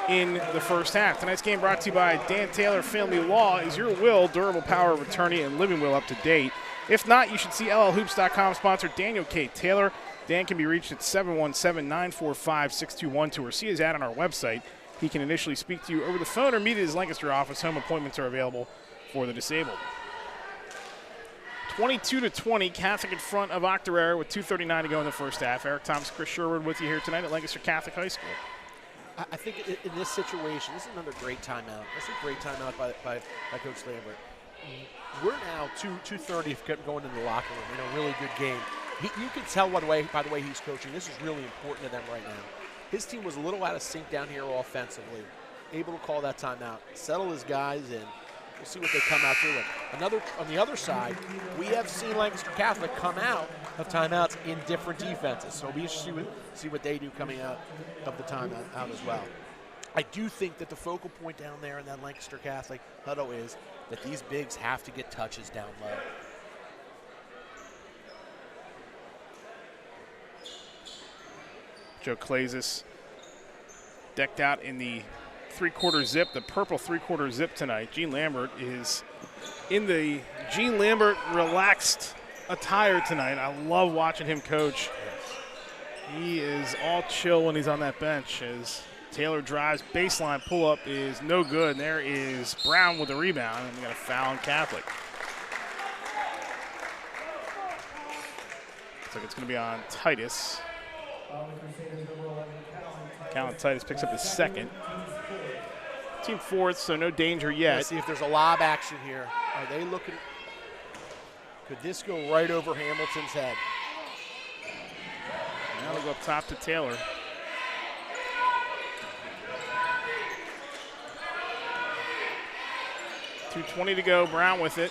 in the first half. Tonight's game brought to you by Dan Taylor Family Law. Is your will, durable power of attorney, and living will up to date? If not, you should see LLHoops.com sponsor Daniel K. Taylor. Dan can be reached at 717-945-6212 or see his ad on our website. He can initially speak to you over the phone or meet at his Lancaster office. Home appointments are available for the disabled. 22-20, Catholic in front of Octorara with 2:39 to go in the first half. Eric Thomas, Chris Sherwood with you here tonight at Lancaster Catholic High School. I think in this situation, this is another great timeout. This is a great timeout by Coach Lambert. We're now 2:30 going into the locker room. Really good game. You can tell by the way he's coaching. This is really important to them right now. His team was a little out of sync down here offensively. Able to call that timeout, settle his guys in. We'll see what they come out through with. On the other side, we have seen Lancaster Catholic come out of timeouts in different defenses. So we should see what they do coming out of the timeout as well. I do think that the focal point down there in that Lancaster Catholic huddle is that these bigs have to get touches down low. Joe Klazis decked out in the three-quarter zip, the purple three-quarter zip tonight. Gene Lambert is in the Gene Lambert relaxed attire tonight. I love watching him coach. He is all chill when he's on that bench as Taylor drives. Baseline pull-up is no good. And there is Brown with the rebound, and we got a foul on Catholic. Looks like it's going to be on Titus. Callan Titus picks up his second. Team fourth, so no danger yet. Let's see if there's a lob action here. Are they looking? Could this go right over Hamilton's head? Now they'll go up top to Taylor. .220 to go. Brown with it.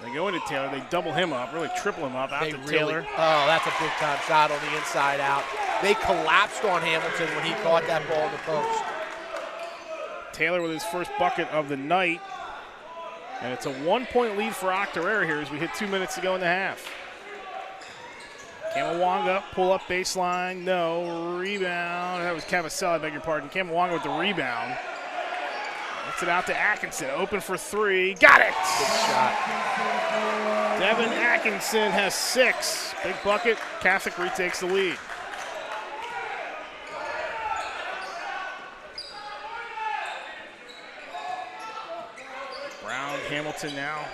They go into Taylor. They double him up, really triple him up out to Taylor. Oh, that's a big-time shot on the inside out. They collapsed on Hamilton when he caught that ball in the post. Taylor with his first bucket of the night. And it's a 1-point lead for Octorara here as we hit 2 minutes to go in the half. Kamawanga, pull up baseline, no. Rebound, that was Cavacell, I beg your pardon. Kamawanga with the rebound. Gets it out to Atkinson, open for three, got it! Good shot. Devin Atkinson has 6. Big bucket, Catholic retakes the lead. Brown, Hamilton now.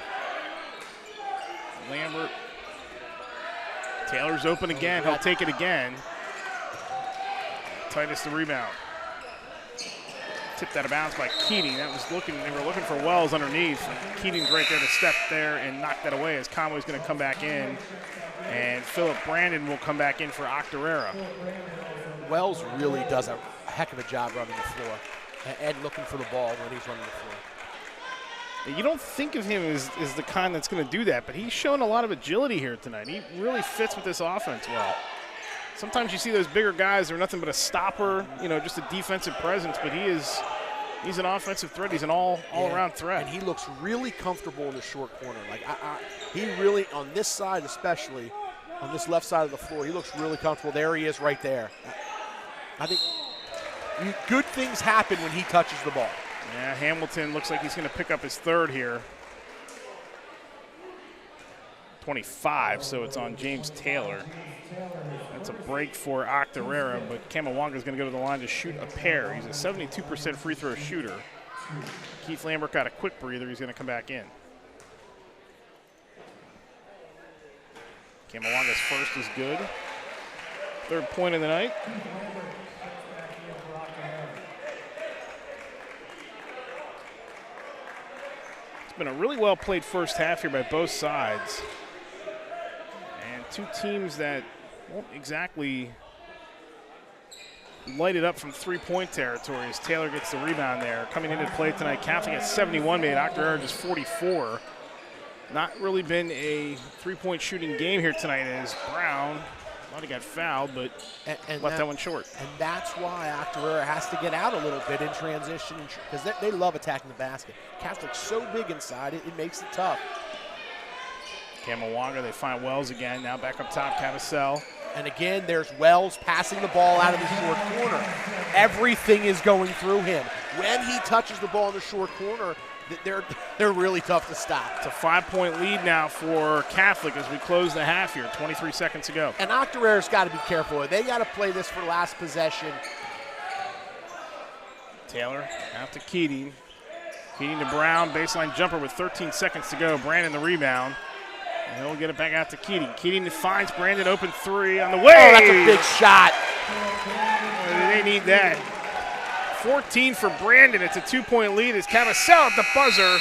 Lambert. Taylor's open again, he'll take it again. Titus the rebound. Tipped out of bounds by Keating. They were looking for Wells underneath. Keating's right there to step there and knock that away as Conway's going to come back in. And Philip Brandon will come back in for Octorara. Wells really does a heck of a job running the floor and looking for the ball when he's running the floor. You don't think of him as the kind that's going to do that, but he's shown a lot of agility here tonight. He really fits with this offense well. Sometimes you see those bigger guys, they're nothing but a stopper, just a defensive presence, but he's an offensive threat. He's an all-around threat. And he looks really comfortable in the short corner. He really, on this side especially, on this left side of the floor, he looks really comfortable. There he is right there. I think good things happen when he touches the ball. Yeah, Hamilton looks like he's going to pick up his third here. 25, so it's on James Taylor. That's a break for Octorara, but Kamawanga is going to go to the line to shoot a pair. He's a 72% free throw shooter. Keith Lambert got a quick breather. He's going to come back in. Kamawanga's first is good. Third point of the night. It's been a really well-played first half here by both sides. And two teams that won't exactly light it up from three-point territory as Taylor gets the rebound there. Coming into play tonight, Catholic at 71 made, Octorara just 44. Not really been a three-point shooting game here tonight as Brown, thought he got fouled, but left that one short. And that's why Octorara has to get out a little bit in transition because they love attacking the basket. Catholic's so big inside, it makes it tough. Kamawanga, they find Wells again, now back up top, Cavacell. And again, there's Wells passing the ball out of the short corner. Everything is going through him. When he touches the ball in the short corner, they're really tough to stop. It's a 5-point lead now for Catholic as we close the half here, 23 seconds to go. And Octorara's got to be careful. They got to play this for last possession. Taylor out to Keating. Keating to Brown, baseline jumper with 13 seconds to go. Brandon the rebound. And he'll get it back out to Keating. Keating finds Brandon open three on the way. Oh, that's a big shot. They need that. 14 for Brandon. It's a 2-point lead as Cavacell at the buzzer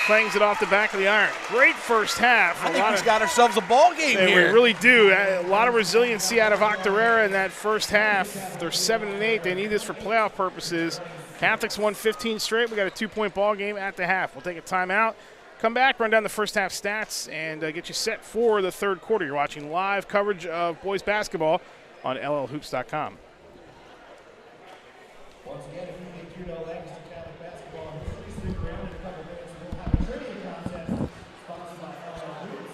clangs it off the back of the iron. Great first half. I think we've got ourselves a ball game here. We really do. A lot of resiliency out of Octorara in that first half. They're 7-8. They need this for playoff purposes. Catholic's won 15 straight. We got a 2-point ball game at the half. We'll take a timeout. Come back, run down the first half stats, and get you set for the third quarter. You're watching live coverage of boys basketball on LLHoops.com. Once again, if you think you know Lancaster Catholic basketball history, stick around in a couple minutes and we'll have a trivia contest sponsored by LL Hoops.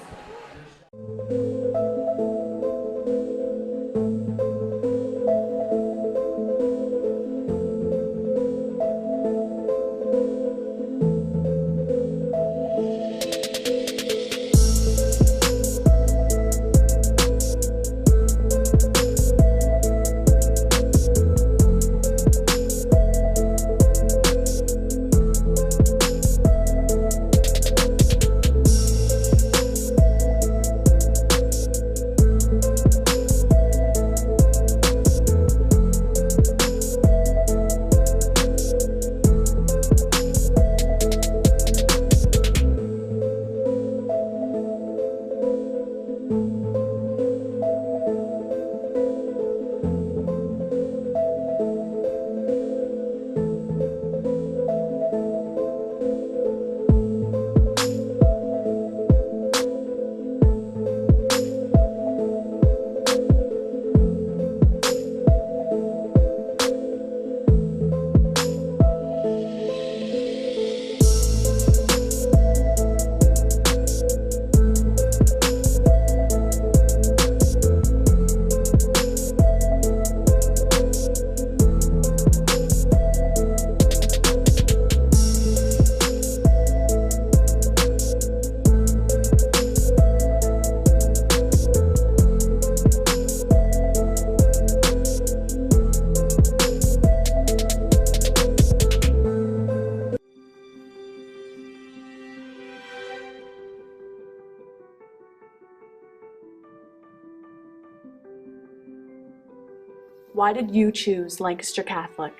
Why did you choose Lancaster Catholic?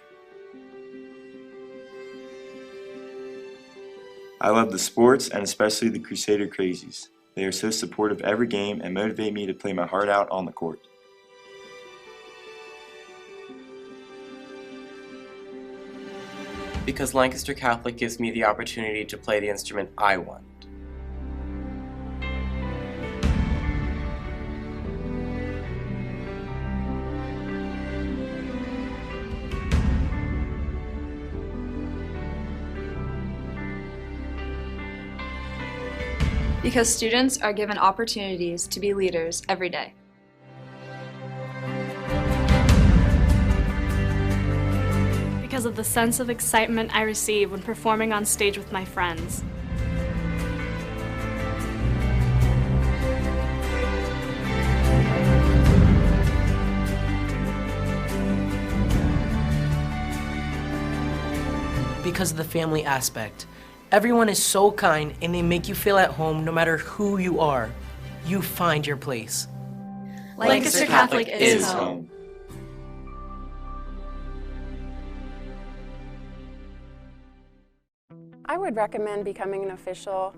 I love the sports and especially the Crusader Crazies. They are so supportive every game and motivate me to play my heart out on the court. Because Lancaster Catholic gives me the opportunity to play the instrument I want. Because students are given opportunities to be leaders every day. Because of the sense of excitement I receive when performing on stage with my friends. Because of the family aspect. Everyone is so kind and they make you feel at home no matter who you are. You find your place. Lancaster Catholic is home. I would recommend becoming an official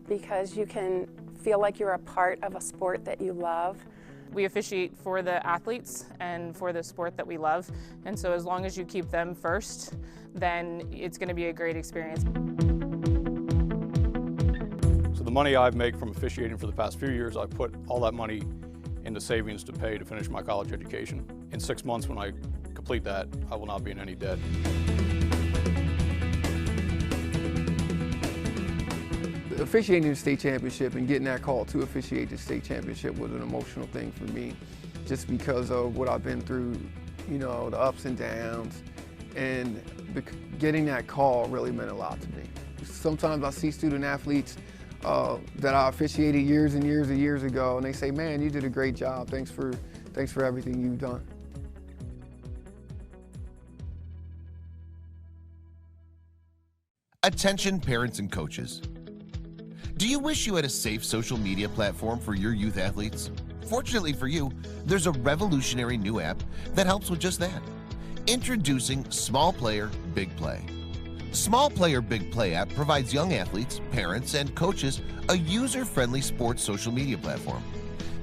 because you can feel like you're a part of a sport that you love. We officiate for the athletes and for the sport that we love, and so as long as you keep them first, then it's going to be a great experience. So the money I've made from officiating for the past few years, I've put all that money into savings to pay to finish my college education. In 6 months, when I complete that, I will not be in any debt. Officiating the state championship and getting that call to officiate the state championship was an emotional thing for me, just because of what I've been through, you know, the ups and downs, and getting that call really meant a lot to me. Sometimes I see student athletes that I officiated years and years ago, and they say, "Man, you did a great job. Thanks for everything you've done." Attention parents and coaches. Do you wish you had a safe social media platform for your youth athletes? Fortunately for you, there's a revolutionary new app that helps with just that. Introducing Small Player, Big Play. Small Player, Big Play app provides young athletes, parents, and coaches a user-friendly sports social media platform.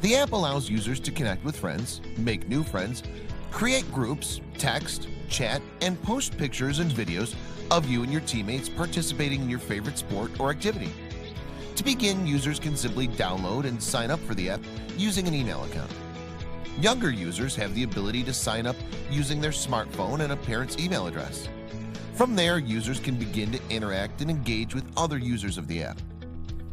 The app allows users to connect with friends, make new friends, create groups, text, chat, and post pictures and videos of you and your teammates participating in your favorite sport or activity. To begin, users can simply download and sign up for the app using an email account. Younger users have the ability to sign up using their smartphone and a parent's email address. From there, users can begin to interact and engage with other users of the app.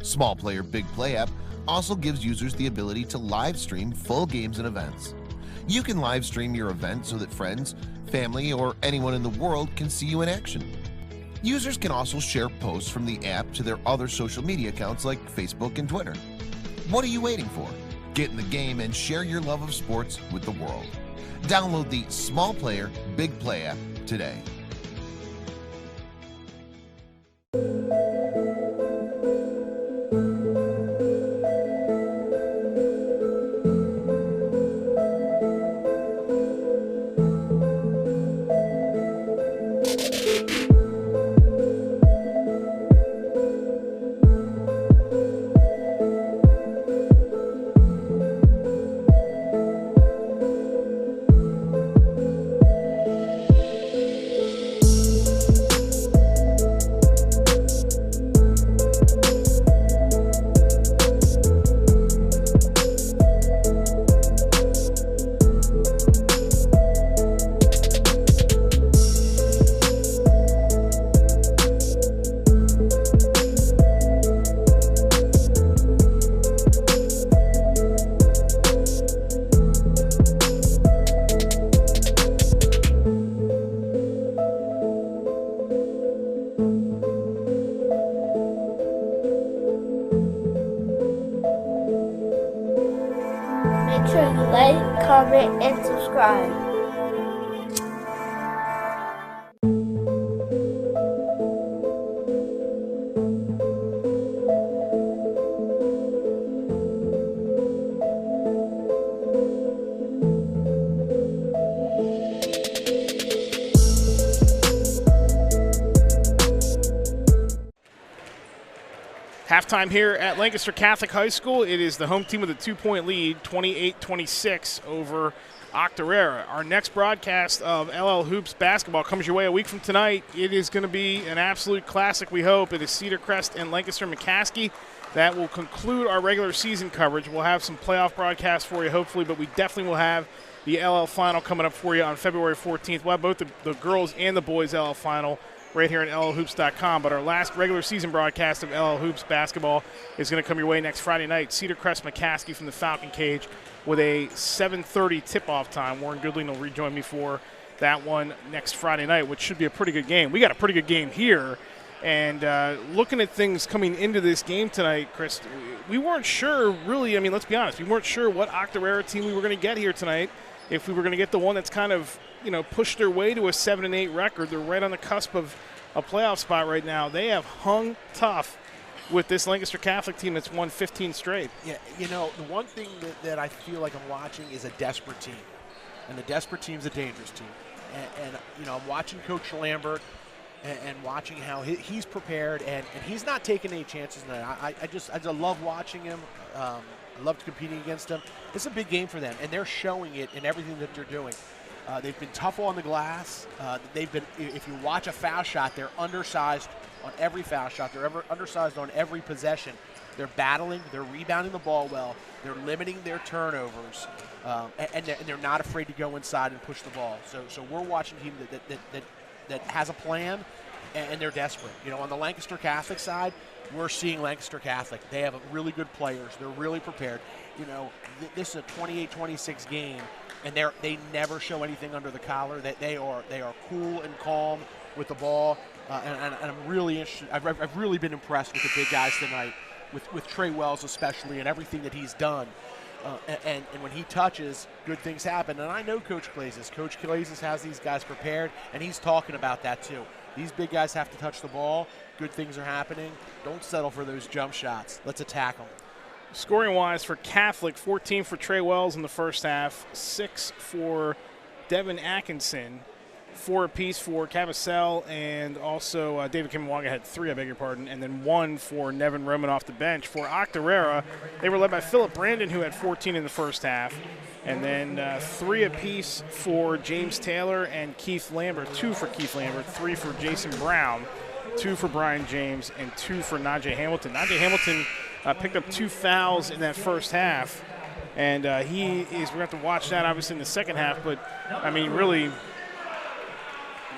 Small Player Big Play app also gives users the ability to live stream full games and events. You can live stream your event so that friends, family, or anyone in the world can see you in action. Users can also share posts from the app to their other social media accounts like Facebook and Twitter. What are you waiting for? Get in the game and share your love of sports with the world. Download the Small Player Big Play app today. Make sure you like, comment, and subscribe. Halftime here at Lancaster Catholic High School. It is the home team with a 2-point lead, 28-26 over Octorara. Our next broadcast of LL Hoops basketball comes your way a week from tonight. It is going to be an absolute classic, we hope. It is Cedar Crest and Lancaster McCaskey. That will conclude our regular season coverage. We'll have some playoff broadcasts for you, hopefully, but we definitely will have the LL Final coming up for you on February 14th. We'll have both the girls and the boys LL Final right here at LLHoops.com. But our last regular season broadcast of LL Hoops basketball is going to come your way next Friday night. Cedar Crest McCaskey from the Falcon Cage with a 7:30 tip-off time. Warren Goodling will rejoin me for that one next Friday night, which should be a pretty good game. We got a pretty good game here. And looking at things coming into this game tonight, Chris, we weren't sure really. I mean, let's be honest. We weren't sure what Octorara team we were going to get here tonight. If we were going to get the one that's kind of, pushed their way to a 7-8 record. They're right on the cusp of a playoff spot right now. They have hung tough with this Lancaster Catholic team that's won 15 straight. Yeah, the one thing that I feel like I'm watching is a desperate team. And the desperate team's a dangerous team. And I'm watching Coach Lambert and watching how he's prepared, and he's not taking any chances tonight. I just love watching him. I love competing against him. It's a big game for them, and they're showing it in everything that they're doing. They've been tough on the glass. If you watch a foul shot, they're undersized on every foul shot. They're undersized on every possession. They're battling. They're rebounding the ball well. They're limiting their turnovers, and they're not afraid to go inside and push the ball. So we're watching a team that has a plan, and they're desperate. On the Lancaster Catholic side, we're seeing Lancaster Catholic. They have really good players. They're really prepared. This is a 28-26 game, and they never show anything under the collar. They are cool and calm. with the ball, and I'm really interested. I've really been impressed with the big guys tonight, with Trey Wells especially, and everything that he's done. And when he touches, good things happen. And I know Coach Glazes. Coach Glazes has these guys prepared, and he's talking about that too. These big guys have to touch the ball. Good things are happening. Don't settle for those jump shots. Let's attack them. Scoring-wise for Catholic, 14 for Trey Wells in the first half, 6 for Devin Atkinson, 4 apiece for Cavasell, and also David Kimwanga had 3, I beg your pardon, and then 1 for Nevin Roman off the bench. For Octorara, they were led by Philip Brandon, who had 14 in the first half, and then 3 apiece for James Taylor and Keith Lambert, 2 for Keith Lambert, 3 for Jason Brown, 2 for Brian James, and 2 for Najee Hamilton. Najee Hamilton picked up 2 fouls in that first half, and we're going to have to watch that obviously in the second half, but I mean really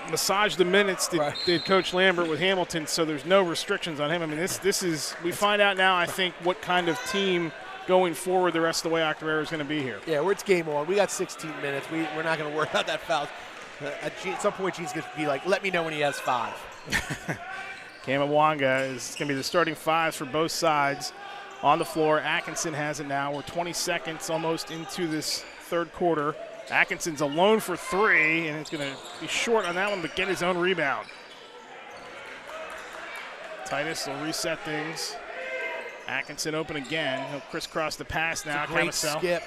massage the minutes did Coach Lambert with Hamilton, so there's no restrictions on him. I mean, this is, we find out now, I think, what kind of team going forward the rest of the way Octorara is going to be here. Yeah, it's game on. We got 16 minutes. We're not going to worry about that foul. At some point, Gene's going to be like, let me know when he has 5. Kamawanga is going to be the starting 5s for both sides on the floor. Atkinson has it now. We're 20 seconds almost into this third quarter. Atkinson's alone for 3, and it's going to be short on that one, but get his own rebound. Titus will reset things. Atkinson open again. He'll crisscross the pass now. It's a great Cavasell. skip.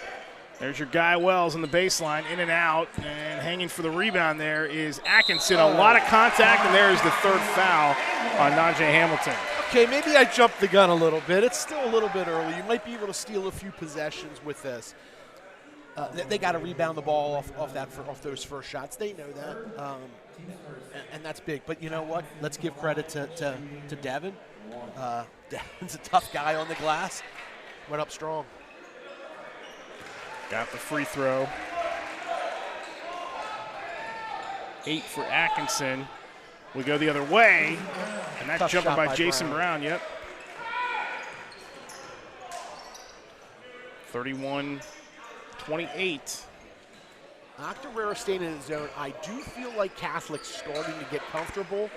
There's your guy Wells on the baseline, in and out, and hanging for the rebound there is Atkinson. A lot of contact, and there's the 3rd foul on Najee Hamilton. Okay, maybe I jumped the gun a little bit. It's still a little bit early. You might be able to steal a few possessions with this. They got to rebound the ball off those first shots. They know that, and that's big. But you know what? Let's give credit to Devin. Devin's a tough guy on the glass. Went up strong. Got the free throw. 8 for Atkinson. We go the other way, and that Tough jumper shot by Jason Brown. Yep. 31-28. Octorara staying in his zone. I do feel like Catholic's starting to get comfortable.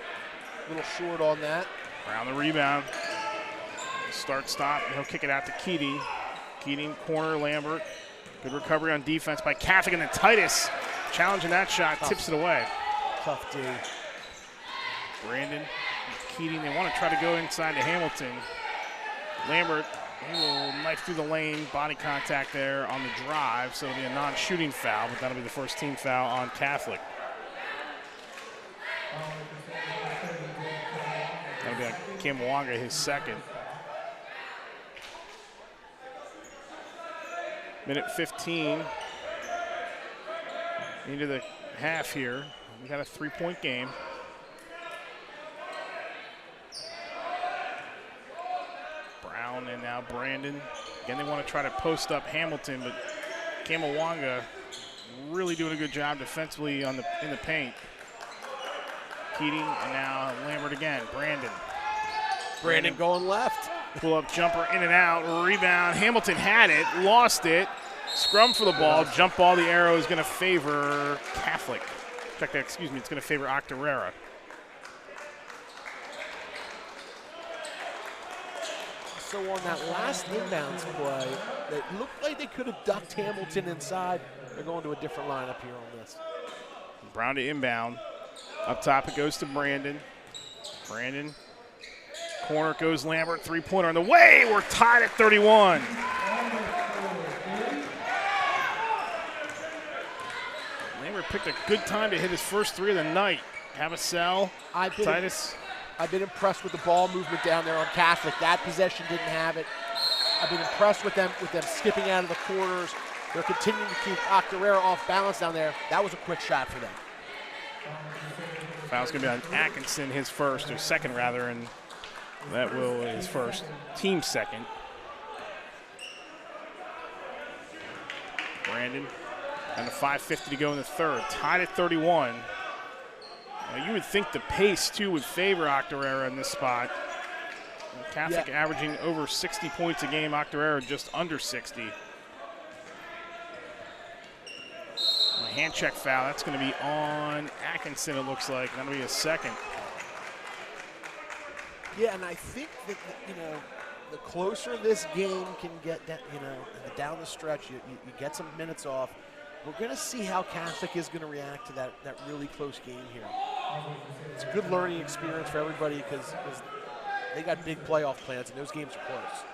A little short on that. Brown the rebound. Start, stop, and he'll kick it out to Keating. Keating, corner, Lambert. Good recovery on defense by Catholic, and then Titus challenging that shot, tips it away. Tough D. Brandon, Keating, they want to try to go inside to Hamilton. Lambert, he will knife through the lane, body contact there on the drive, so it'll be a non-shooting foul, but that'll be the first team foul on Catholic. That'll be Kamawanga, his second. Minute 15 into the half here. We got a 3-point game. Brown and now Brandon. Again, they want to try to post up Hamilton, but Kamawanga really doing a good job defensively in the paint. Keating and now Lambert again. Brandon going left. Pull up jumper in and out. Rebound. Hamilton had it, lost it. Scrum for the ball. Jump ball. The arrow is going to favor Catholic. Check that, excuse me. It's going to favor Octorara. So on that last inbounds play, it looked like they could have ducked Hamilton inside. They're going to a different lineup here on this. Brown to inbound. Up top it goes to Brandon. Brandon. Corner goes Lambert. 3-pointer on the way. We're tied at 31. Lambert picked a good time to hit his first 3 of the night. Cavasell, Titus. I've been impressed with the ball movement down there on Catholic. That possession didn't have it. I've been impressed with them skipping out of the corners. They're continuing to keep Octorara off balance down there. That was a quick shot for them. Foul's going to be on Atkinson, his first, or second rather, and that will his first. Team second. Brandon, and a 5:50 to go in the third. Tied at 31. Now, you would think the pace, too, would favor Octorara in this spot. Catholic averaging over 60 points a game. Octorara just under 60. hand check foul. That's going to be on Atkinson, it looks like. That'll be a second. Yeah, and I think that, the closer this game can get, down the stretch, you get some minutes off. We're going to see how Catholic is going to react to that really close game here. It's a good learning experience for everybody because they got big playoff plans, and those games are close.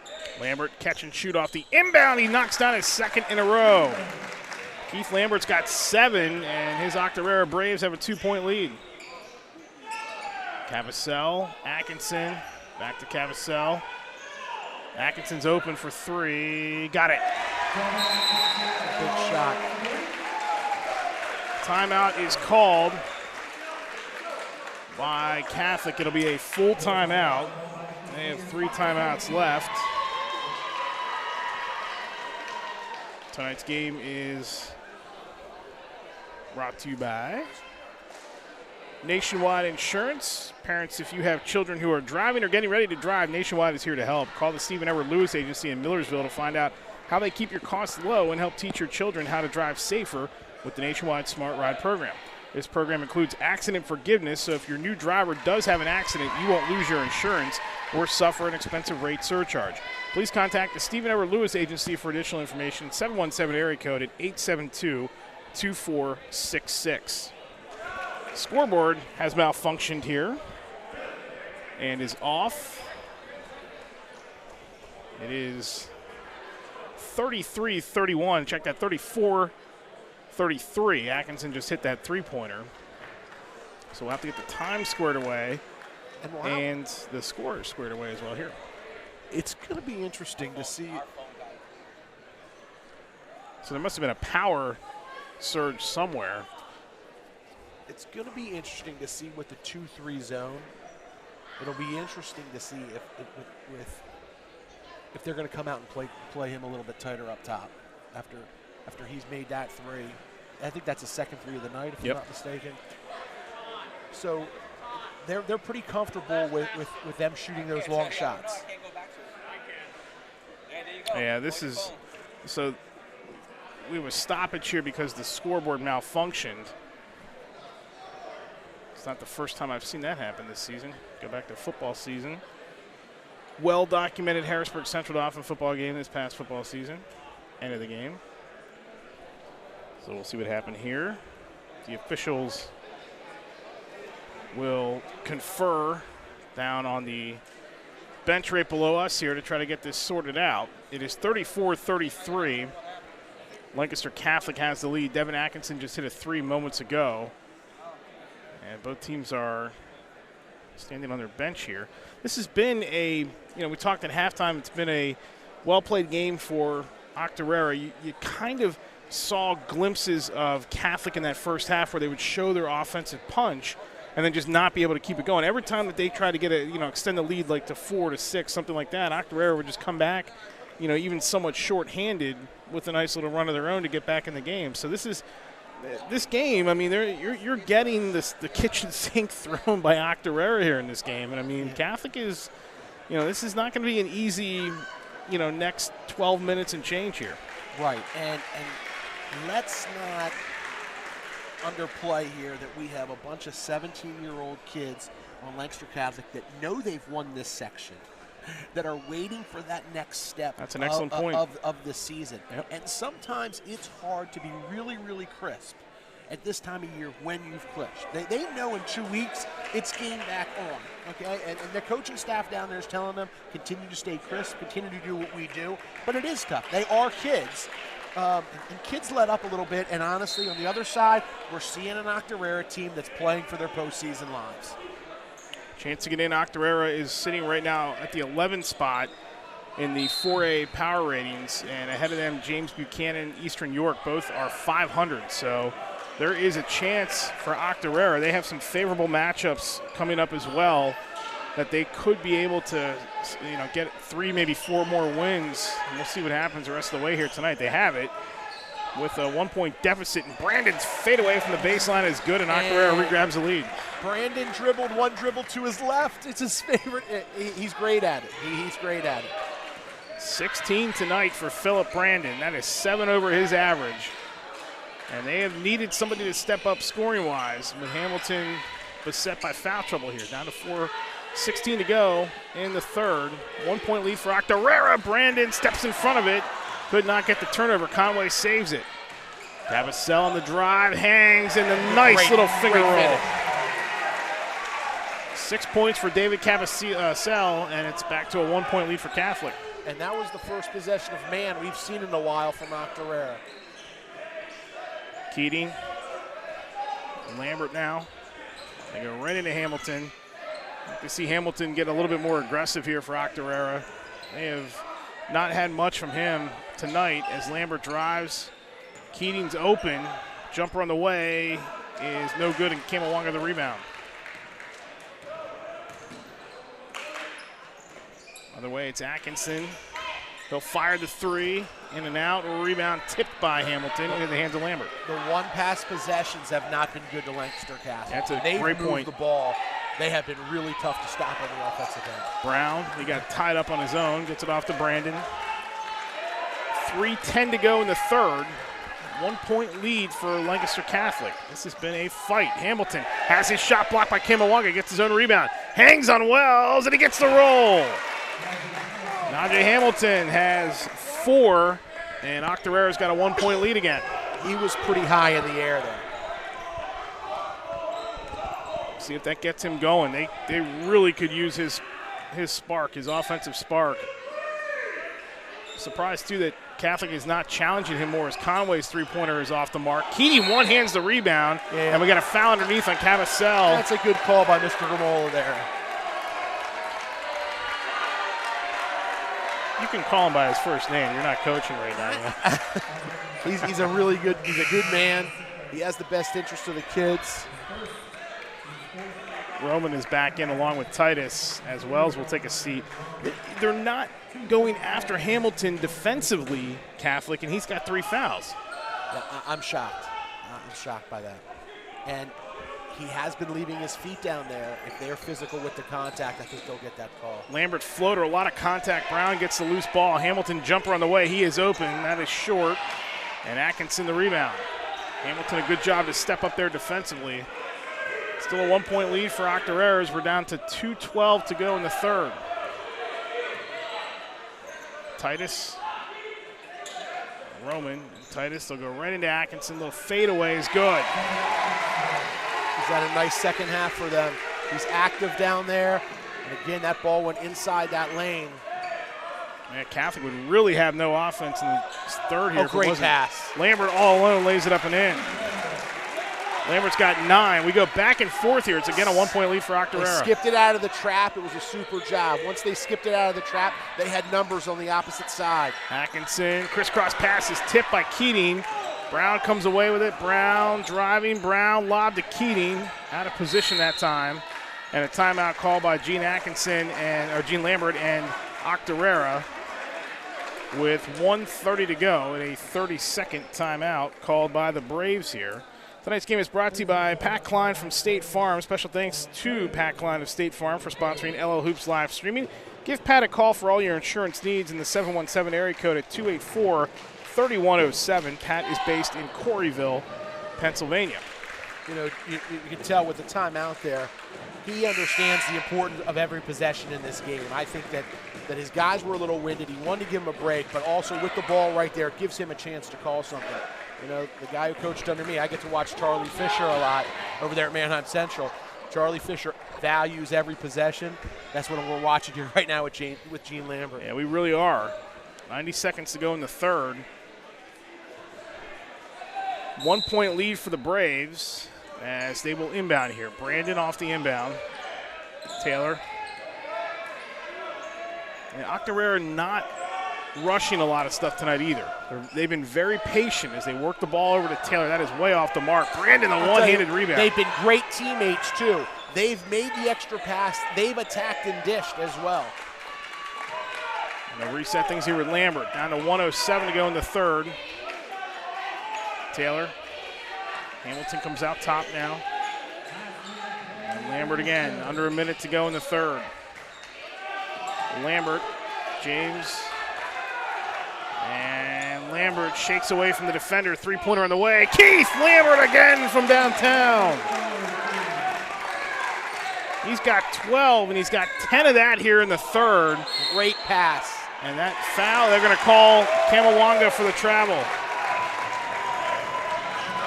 Lambert catch and shoot off the inbound. He knocks down his second in a row. Keith Lambert's got 7, and his Octorara Braves have a 2-point lead. Cavasell, Atkinson, back to Cavasell. Atkinson's open for 3. Got it. Big shot. Timeout is called by Catholic. It'll be a full timeout. They have 3 timeouts left. Tonight's game is brought to you by Nationwide Insurance. Parents, if you have children who are driving or getting ready to drive, Nationwide is here to help. Call the Stephen Edward Lewis Agency in Millersville to find out how they keep your costs low and help teach your children how to drive safer with the Nationwide Smart Ride program. This program includes accident forgiveness, so if your new driver does have an accident, you won't lose your insurance or suffer an expensive rate surcharge. Please contact the Stephen Edward Lewis Agency for additional information, 717 area code at 872-2466. Scoreboard has malfunctioned here and is off. It is 33-31. Check that, 34-33. Atkinson just hit that three-pointer. So we'll have to get the time squared away and the score squared away as well here. It's going to be interesting to see. So there must have been a power surge somewhere. It's going to be interesting to see with the 2-3 zone. It'll be interesting to see if they're going to come out and play him a little bit tighter up top after he's made that 3. I think that's the second 3 of the night, if I'm not mistaken. So they're pretty comfortable with them shooting those long shots. Yeah, this is so. We have a stoppage here because the scoreboard malfunctioned. It's not the first time I've seen that happen this season. Go back to football season. Well-documented Harrisburg Central Dolphin football game this past football season. End of the game. So we'll see what happened here. The officials will confer down on the bench right below us here to try to get this sorted out. It is 34-33. Lancaster Catholic has the lead. Devin Atkinson just hit a 3 moments ago. And both teams are standing on their bench here. This has been we talked at halftime, it's been a well-played game for Octorara. You kind of saw glimpses of Catholic in that first half where they would show their offensive punch and then just not be able to keep it going. Every time that they tried to get extend the lead like to 4 to 6, something like that, Octorara would just come back, even somewhat short-handed with a nice little run of their own to get back in the game. So this game, I mean, you're getting the kitchen sink thrown by Octorara here in this game. And, I mean, Catholic is, this is not going to be an easy, next 12 minutes and change here. Right, and let's not underplay here that we have a bunch of 17-year-old kids on Lancaster Catholic that know they've won this section, that are waiting for that next step. That's an excellent point. Of the season. Yep. And sometimes it's hard to be really, really crisp at this time of year when you've clinched. They know in 2 weeks it's game back on, okay? And the coaching staff down there is telling them, continue to stay crisp, continue to do what we do. But it is tough. They are kids. And kids let up a little bit. And honestly, on the other side, we're seeing an Octorara team that's playing for their postseason lives. Chance to get in. Octorara is sitting right now at the 11th spot in the 4A power ratings, and ahead of them, James Buchanan, Eastern York, both are 500. So there is a chance for Octorara. They have some favorable matchups coming up as well that they could be able to, get 3, maybe 4 more wins. And we'll see what happens the rest of the way here tonight. They have it with a 1-point deficit, and Brandon's fadeaway from the baseline is good, and Octorara regrabs the lead. Brandon dribbled 1 dribble to his left. It's his favorite. He's great at it. He's great at it. 16 tonight for Philip Brandon. That is 7 over his average. And they have needed somebody to step up scoring-wise, with Hamilton beset by foul trouble here. Down to 4:16 to go in the third. 1 point lead for Octorara. Brandon steps in front of it. Could not get the turnover. Conway saves it. Cavasell on the drive, hangs, and a nice little finger roll. 6 points for David Cavasell, and it's back to a 1 point lead for Catholic. And that was the first possession of man we've seen in a while from Octorara. Keating. Lambert now. They go right into Hamilton. You see Hamilton get a little bit more aggressive here for Octorara. They have not had much from him tonight as Lambert drives. Keating's open. Jumper on the way is no good, and Kamawanga the rebound. Other way, it's Atkinson. He'll fire the three, in and out, rebound tipped by Hamilton into the hands of Lambert. The one-pass possessions have not been good to Lancaster Catholic. That's a They've great moved point. The ball. They have been really tough to stop on the offensive end. Brown, he got tied up on his own, gets it off to Brandon. 3:10 to go in the third. 1 point lead for Lancaster Catholic. This has been a fight. Hamilton has his shot blocked by Kamawanga, gets his own rebound, hangs on Wells, and he gets the roll. Najee Hamilton has 4, and Octorara's got a 1 point lead again. He was pretty high in the air there. See if that gets him going. They really could use his spark, his offensive spark. Surprised, too, that Catholic is not challenging him more as Conway's three-pointer is off the mark. Keating one-hands the rebound, and we got a foul underneath on Cavasell. That's a good call by Mr. Gamola there. You can call him by his first name. You're not coaching right now. He's a good man. He has the best interest of the kids. Roman is back in along with Titus as Wells will take a seat. They're not going after Hamilton defensively, Catholic, and he's got 3 fouls. Yeah, I'm shocked. I'm shocked by that. And he has been leaving his feet down there. If they're physical with the contact, I think they'll get that call. Lambert floater, a lot of contact. Brown gets the loose ball. Hamilton jumper on the way. He is open. That is short. And Atkinson the rebound. Hamilton a good job to step up there defensively. Still a 1 point lead for Octorara as we're down to 2:12 to go in the third. Titus. Roman. Titus, they'll go right into Atkinson. Little fadeaway is good. He's had a nice second half for them. He's active down there. And again, that ball went inside that lane. Yeah, Catholic would really have no offense in the third here. Oh, great pass. Lambert all alone lays it up and in. Lambert's got 9. We go back and forth here. It's again a 1 point lead for Octorara. They skipped it out of the trap. It was a super job. Once they skipped it out of the trap, they had numbers on the opposite side. Atkinson, crisscross pass is tipped by Keating. Brown comes away with it. Brown driving. Brown lob to Keating. Out of position that time. And a timeout called by Gene Lambert and Octorara with 1:30 to go and a 30-second timeout called by the Braves here. Tonight's game is brought to you by Pat Klein from State Farm. Special thanks to Pat Klein of State Farm for sponsoring LL Hoops live streaming. Give Pat a call for all your insurance needs in the 717 area code at 284-3107. Pat is based in Corryville, Pennsylvania. You know, you can tell with the timeout there, he understands the importance of every possession in this game. I think that his guys were a little winded. He wanted to give him a break, but also with the ball right there, it gives him a chance to call something. You know, the guy who coached under me, I get to watch Charlie Fisher a lot over there at Manheim Central. Charlie Fisher values every possession. That's what we're watching here right now with Gene Lambert. Yeah, we really are. 90 seconds to go in the third. 1 point lead for the Braves as they will inbound here. Brandon off the inbound. Taylor. And Octorara not rushing a lot of stuff tonight either. They've been very patient as they work the ball over to Taylor. That is way off the mark. Brandon, the one-handed rebound. They've been great teammates, too. They've made the extra pass. They've attacked and dished as well. And they'll reset things here with Lambert. Down to 1:07 to go in the third. Taylor. Hamilton comes out top now. And Lambert again. Under a minute to go in the third. Lambert. James. And Lambert shakes away from the defender. Three-pointer on the way. Keith Lambert again from downtown. He's got 12, and he's got 10 of that here in the third. Great pass. And that foul, they're going to call Kamawanga for the travel.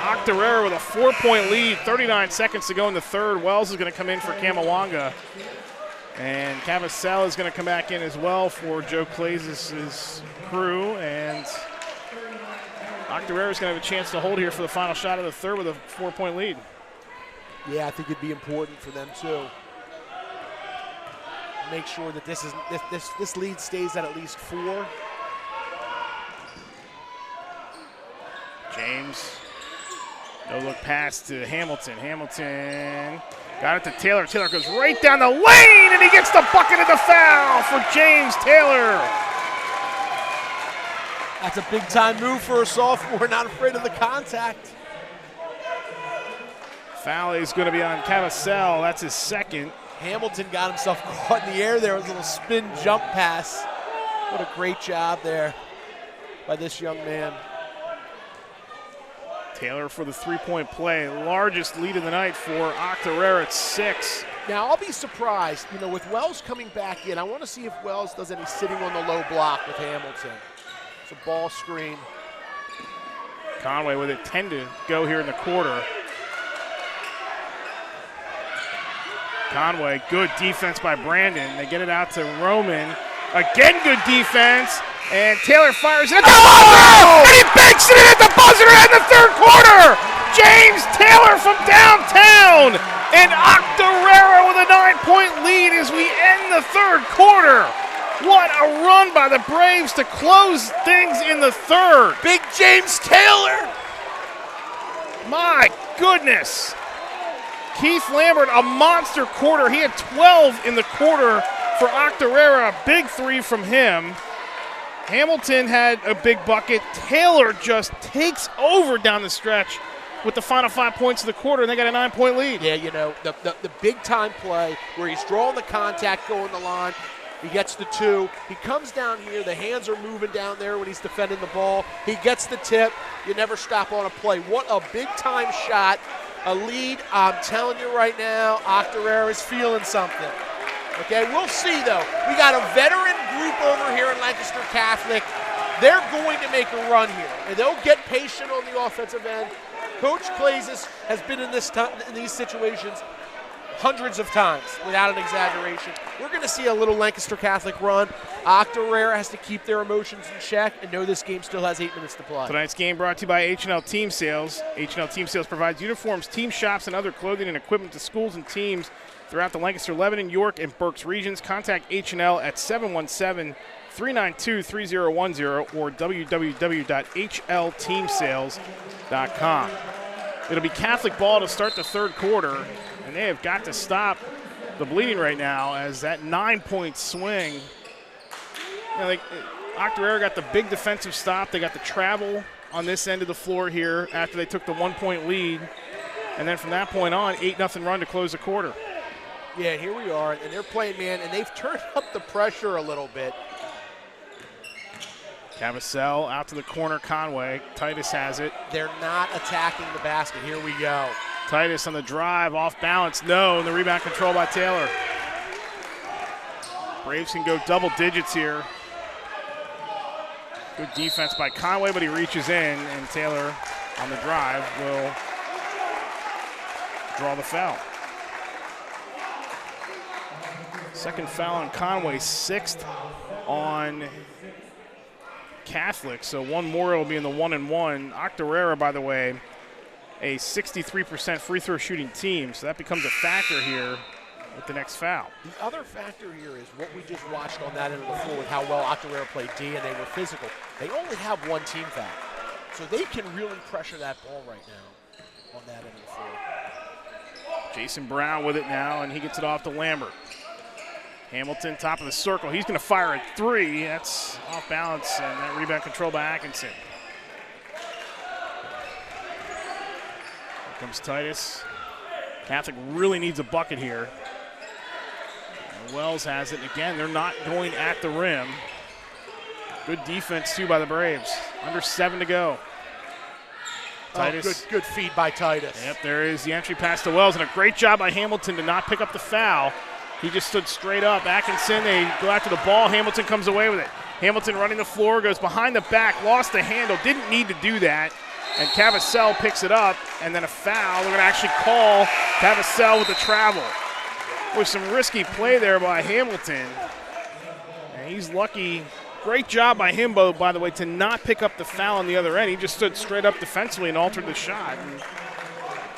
Octorara with a 4-point lead, 39 seconds to go in the third. Wells is going to come in for Kamawanga. And Cavacell is going to come back in as well for Joe Claes' crew. And Octorara is going to have a chance to hold here for the final shot of the third with a 4-point lead. Yeah, I think it'd be important for them too. Make sure that this lead stays at least 4. James, no look pass to Hamilton. Hamilton got it to Taylor. Taylor goes right down the lane, and he gets the bucket of the foul for James Taylor. That's a big-time move for a sophomore, not afraid of the contact. Foul is going to be on Cavacell. That's his second. Hamilton got himself caught in the air there with a little spin jump pass. What a great job there by this young man. Taylor for the 3-point play. Largest lead of the night for Octorara at 6. Now, I'll be surprised, with Wells coming back in. I want to see if Wells does any sitting on the low block with Hamilton. It's a ball screen. Conway with it, 10 to go here in the quarter. Conway, good defense by Brandon. They get it out to Roman. Again, good defense. And Taylor fires it at the buzzer! And he banks it in at the buzzer in the third quarter! James Taylor from downtown! And Octorara with a 9-point lead as we end the third quarter. What a run by the Braves to close things in the third. Big James Taylor! My goodness. Keith Lambert, a monster quarter. He had 12 in the quarter for Octorara. A big 3 from him. Hamilton had a big bucket. Taylor just takes over down the stretch with the final 5 points of the quarter, and they got a 9-point lead. Yeah, the big-time play where he's drawing the contact, going the line. He gets the 2. He comes down here. The hands are moving down there when he's defending the ball. He gets the tip. You never stop on a play. What a big-time shot. A lead. I'm telling you right now, Octorara is feeling something. Okay, we'll see, though. We got a veteran group over here in Lancaster Catholic. They're going to make a run here, and they'll get patient on the offensive end. Coach Claes has been in these situations hundreds of times, without an exaggeration. We're going to see a little Lancaster Catholic run. Octorara has to keep their emotions in check and know this game still has 8 minutes to play. Tonight's game brought to you by H&L Team Sales. H&L Team Sales provides uniforms, team shops, and other clothing and equipment to schools and teams throughout the Lancaster, Lebanon, York, and Berks regions. Contact H&L at 717-392-3010 or www.hlteamsales.com. It'll be Catholic ball to start the third quarter, and they have got to stop the bleeding right now as that 9-point swing. Octorara got the big defensive stop. They got the travel on this end of the floor here after they took the 1-point lead. And then from that point on, 8-0 run to close the quarter. Yeah, here we are, and they're playing man, and they've turned up the pressure a little bit. Cavacell out to the corner, Conway. Titus has it. They're not attacking the basket. Here we go. Titus on the drive, off balance, no, and the rebound control by Taylor. Braves can go double digits here. Good defense by Conway, but he reaches in, and Taylor on the drive will draw the foul. Second foul on Conway, 6th on Catholic, so one more will be in the 1-and-1. Octorara, by the way, a 63% free throw shooting team, so that becomes a factor here with the next foul. The other factor here is what we just watched on that end of the floor with how well Octorara played D, and they were physical. They only have one team foul, so they can really pressure that ball right now on that end of the floor. Jason Brown with it now, and he gets it off to Lambert. Hamilton, top of the circle. He's going to fire a 3. That's off balance, and that rebound control by Atkinson. Here comes Titus. Catholic really needs a bucket here. And Wells has it. And again, they're not going at the rim. Good defense, too, by the Braves. Under 7 to go. Titus. Good feed by Titus. Yep, there is the entry pass to Wells, and a great job by Hamilton to not pick up the foul. He just stood straight up. Atkinson, they go after the ball. Hamilton comes away with it. Hamilton running the floor, goes behind the back, lost the handle, didn't need to do that. And Cavacel picks it up, and then a foul. They're going to actually call Cavacel with the travel. With some risky play there by Hamilton. And he's lucky. Great job by him, by the way, to not pick up the foul on the other end. He just stood straight up defensively and altered the shot. And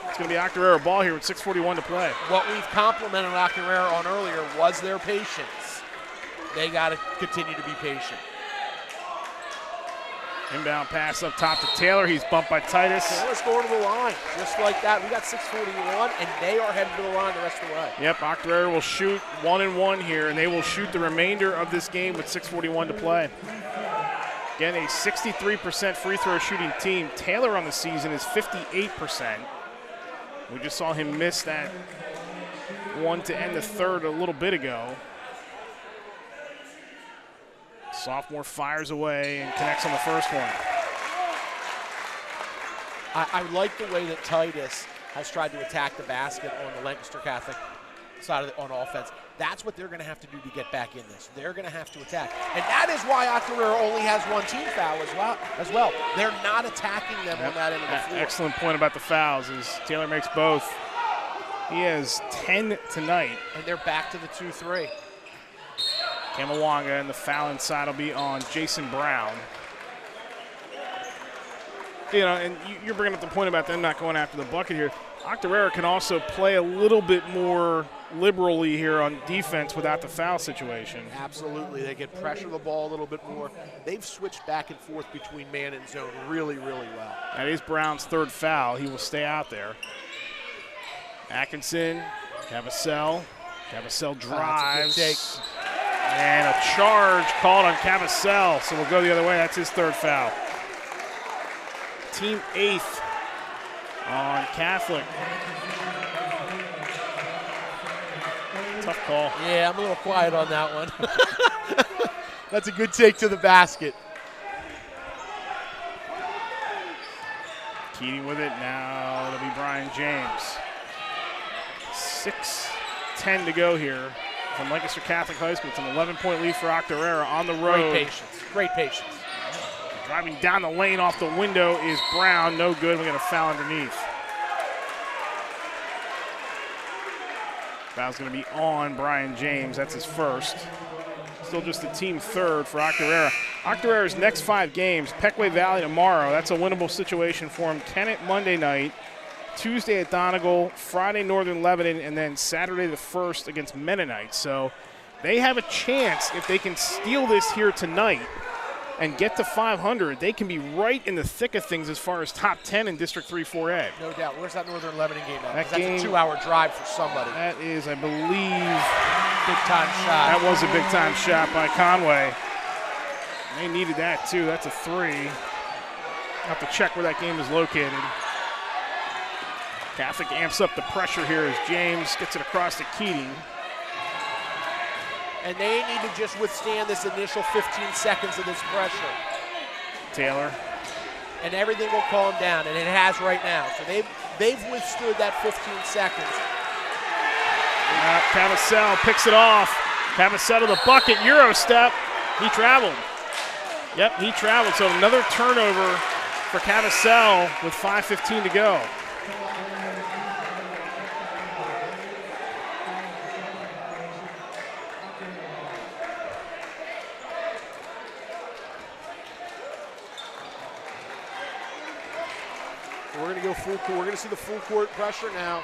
it's going to be Octorara ball here with 6:41 to play. What we've complimented Octorara on earlier was their patience. They got to continue to be patient. Inbound pass up top to Taylor. He's bumped by Titus. Taylor's going to the line. Just like that. We got 6:41, and they are headed to the line the rest of the way. Yep, Octorara will shoot 1-1 here, and they will shoot the remainder of this game with 6:41 to play. Again, a 63% free throw shooting team. Taylor on the season is 58%. We just saw him miss that one to end the third a little bit ago. Sophomore fires away and connects on the first one. I like the way that Titus has tried to attack the basket on the Lancaster Catholic side on offense. That's what they're going to have to do to get back in this. They're going to have to attack. And that is why Octorara only has one team foul as well. They're not attacking them on that end of the floor. Excellent point about the fouls as Taylor makes both. He has 10 tonight. And they're back to the 2-3. Kamawanga, and the foul inside will be on Jason Brown. You know, and you're bringing up the point about them not going after the bucket here. Octorara can also play a little bit more liberally here on defense without the foul situation. Absolutely. They can pressure the ball a little bit more. They've switched back and forth between man and zone really, really well. That is Brown's third foul. He will stay out there. Atkinson, Cavacel. Cavacel drives. That's a good take. And a charge called on Cavacel, so we'll go the other way. That's his third foul. Team 8th on Catholic. Tough call. Yeah, I'm a little quiet on that one. That's a good take to the basket. Keating with it. Now it'll be Brian James. 6:10 to go here from Lancaster Catholic High School. It's an 11-point lead for Octorara on the road. Great patience. Great patience. Driving down the lane off the window is Brown. No good. We got a foul underneath. Foul's going to be on Brian James. That's his first. Still just the team third for Octorara. Octorara's next 5 games, Pequay Valley tomorrow. That's a winnable situation for him. Kennett Monday night, Tuesday at Donegal, Friday Northern Lebanon, and then Saturday the 1st against Mennonite. So they have a chance if they can steal this here tonight and get to 500. They can be right in the thick of things as far as top 10 in District 3 4A. No doubt. Where's that Northern Lebanon game at? That's a 2-hour drive for somebody. That is, I believe, big-time shot. That was a big-time shot by Conway. They needed that, too. That's a 3. Have to check where that game is located. Catholic amps up the pressure here as James gets it across to Keating. And they need to just withstand this initial 15 seconds of this pressure. Taylor. And everything will calm down, and it has right now. So they've withstood that 15 seconds. Cavacel picks it off. Cavacel to the bucket, Euro step. He traveled. Yep, he traveled. So another turnover for Cavacel with 5:15 to go. We're going to go full court. We're going to see the full court pressure now.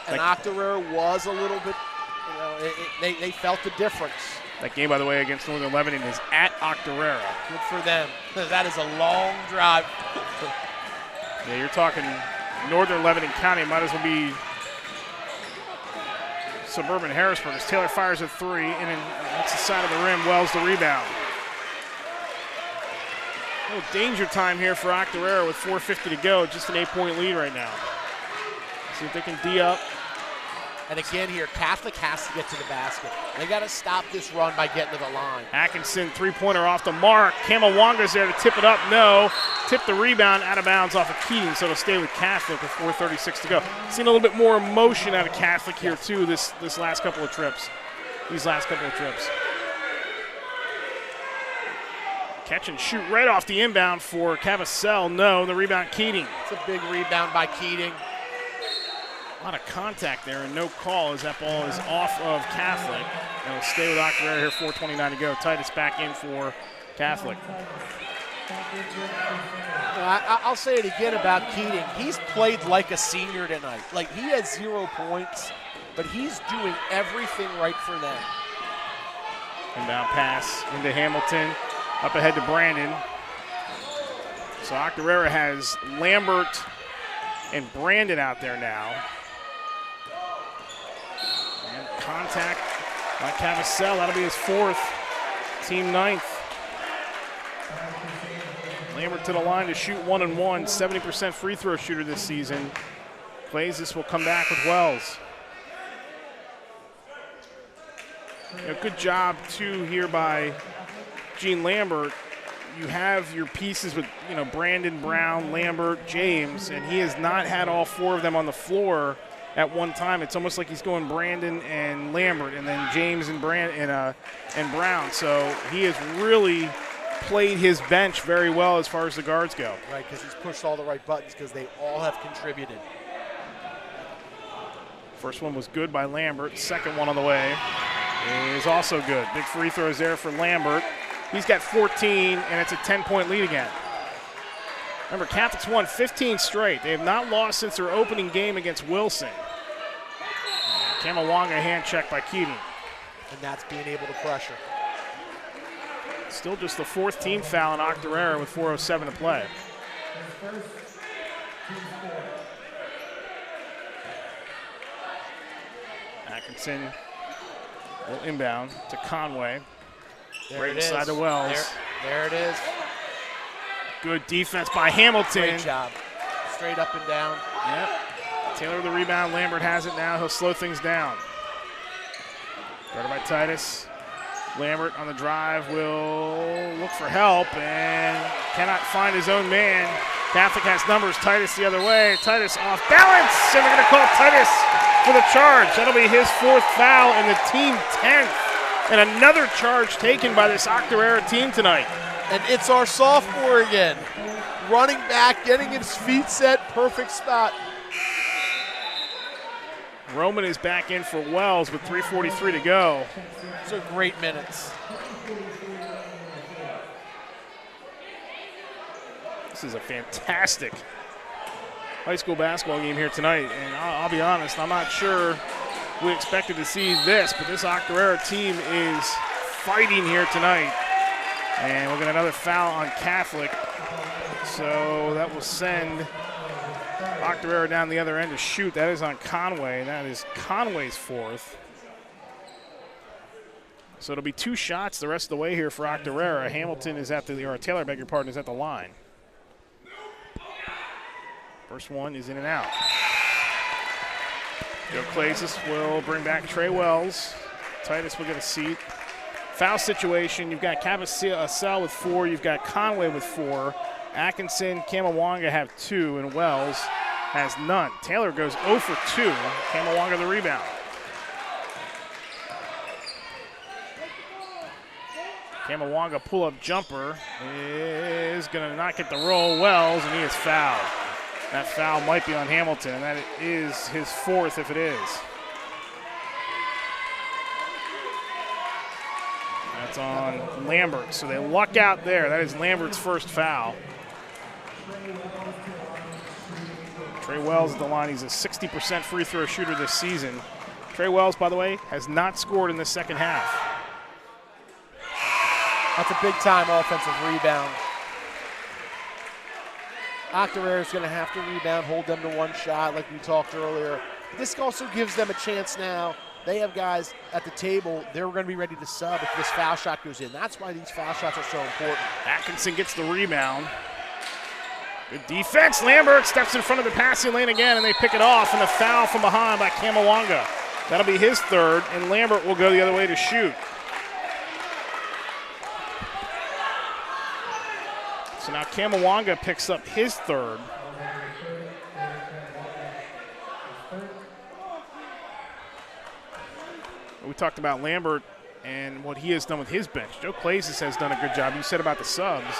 And Octorara was a little bit, they felt the difference. That game, by the way, against Northern Lebanon is at Octorara. Good for them. That is a long drive. Yeah, you're talking Northern Lebanon County. Might as well be suburban Harrisburg as Taylor fires a 3, and then that's the side of the rim. Wells the rebound. A little danger time here for Octorara with 4:50 to go. Just an 8-point lead right now. See if they can D up. And again here, Catholic has to get to the basket. They got to stop this run by getting to the line. Atkinson, three-pointer off the mark. Camelwanga's there to tip it up. No. Tip the rebound out of bounds off of Keating, so it'll stay with Catholic with 4:36 to go. Seen a little bit more emotion out of Catholic here, too, this last couple of trips. These last couple of trips. Catch and shoot right off the inbound for Cavacel. No, the rebound Keating. It's a big rebound by Keating. A lot of contact there and no call as that ball is off of Catholic. And it'll stay with Octorara here, 4:29 to go. Titus back in for Catholic. I'll say it again about Keating. He's played like a senior tonight. Like, he has 0 points, but he's doing everything right for them. Inbound pass into Hamilton. Up ahead to Brandon. So Octorara has Lambert and Brandon out there now. And contact by Cavacel. That'll be his 4th, team 9th. Lambert to the line to shoot 1-1, 70% free throw shooter this season. This will come back with Wells. Good job, too, here by Gene Lambert. You have your pieces with, Brandon, Brown, Lambert, James, and he has not had all 4 of them on the floor at one time. It's almost like he's going Brandon and Lambert and then James and Brown. So he has really played his bench very well as far as the guards go. Right, because he's pushed all the right buttons because they all have contributed. First one was good by Lambert. Second one on the way is also good. Big free throws there for Lambert. He's got 14, and it's a 10-point lead again. Remember, Catholic's won 15 straight. They have not lost since their opening game against Wilson. Camelwanga hand check by Keating. And that's being able to pressure. Still just the 4th team foul in Octorara with 4:07 to play. Atkinson will inbound to Conway. Right inside the Wells. There it is. Good defense by Hamilton. Great job. Straight up and down. Yep. Taylor with the rebound. Lambert has it now. He'll slow things down. Guarded by Titus. Lambert on the drive will look for help and cannot find his own man. Catholic has numbers. Titus the other way. Titus off balance. And they're going to call Titus for the charge. That'll be his 4th foul and the team 10th. And another charge taken by this Octorara team tonight. And it's our sophomore again. Running back, getting his feet set, perfect spot. Roman is back in for Wells with 3:43 to go. Those are great minutes. This is a fantastic high school basketball game here tonight. And I'll be honest, I'm not sure we expected to see this, but this Octorara team is fighting here tonight. And we'll get another foul on Catholic. So that will send Octorara down the other end to shoot. That is on Conway. That is Conway's 4th. So it'll be 2 shots the rest of the way here for Octorara. Hamilton is at Taylor, beg your pardon, is at the line. First one is in and out. Joe Clases will bring back Trey Wells. Titus will get a seat. Foul situation, you've got Cavacel with 4, you've got Conway with 4. Atkinson, Camelwanga have 2, and Wells has none. Taylor goes 0 for 2. Camelwanga the rebound. Camelwanga pull-up jumper is going to not get the roll. Wells, and he is fouled. That foul might be on Hamilton, and that is his 4th if it is. That's on Lambert, so they luck out there. That is Lambert's 1st foul. Trey Wells at the line. He's a 60% free throw shooter this season. Trey Wells, by the way, has not scored in the second half. That's a big-time offensive rebound. Octorara is going to have to rebound, hold them to 1 shot like we talked earlier. This also gives them a chance now. They have guys at the table. They're going to be ready to sub if this foul shot goes in. That's why these foul shots are so important. Atkinson gets the rebound. Good defense. Lambert steps in front of the passing lane again, and they pick it off, and the foul from behind by Camelwanga. That'll be his third, and Lambert will go the other way to shoot. So now Kamawanga picks up his third. We talked about Lambert and what he has done with his bench. Joe Clazes has done a good job. You said about the subs.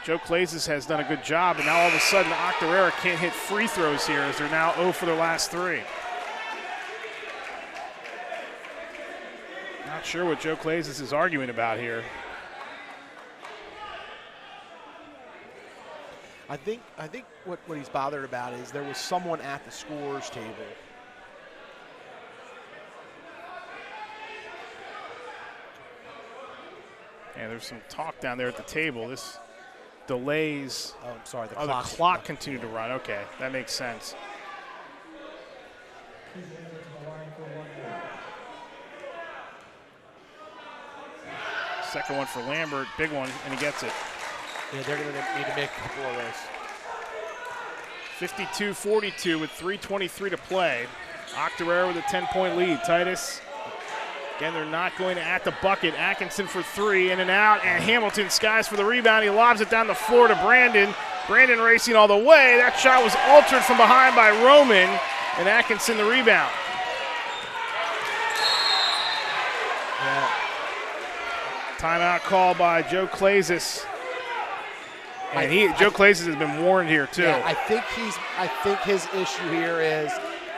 Joe Clazes has done a good job, and now all of a sudden Octorara can't hit free throws here as they're now 0 for their last 3. Not sure what Joe Clazes is arguing about here. I think what he's bothered about is there was someone at the scorer's table. Yeah, there's some talk down there at the table. This delays. Oh, I'm sorry. The clock continued to run. Okay, that makes sense. Second one for Lambert, big one, and he gets it. Yeah, they're going to need to make a couple of those. 52-42 with 3:23 to play. Octorara with a 10-point lead. Titus, again, they're not going to at the bucket. Atkinson for 3, in and out, and Hamilton skies for the rebound. He lobs it down the floor to Brandon. Brandon racing all the way. That shot was altered from behind by Roman, and Atkinson the rebound. Yeah. Timeout call by Joe Clazes. And Joe Clazes has been warned here too. Yeah, I think his issue here is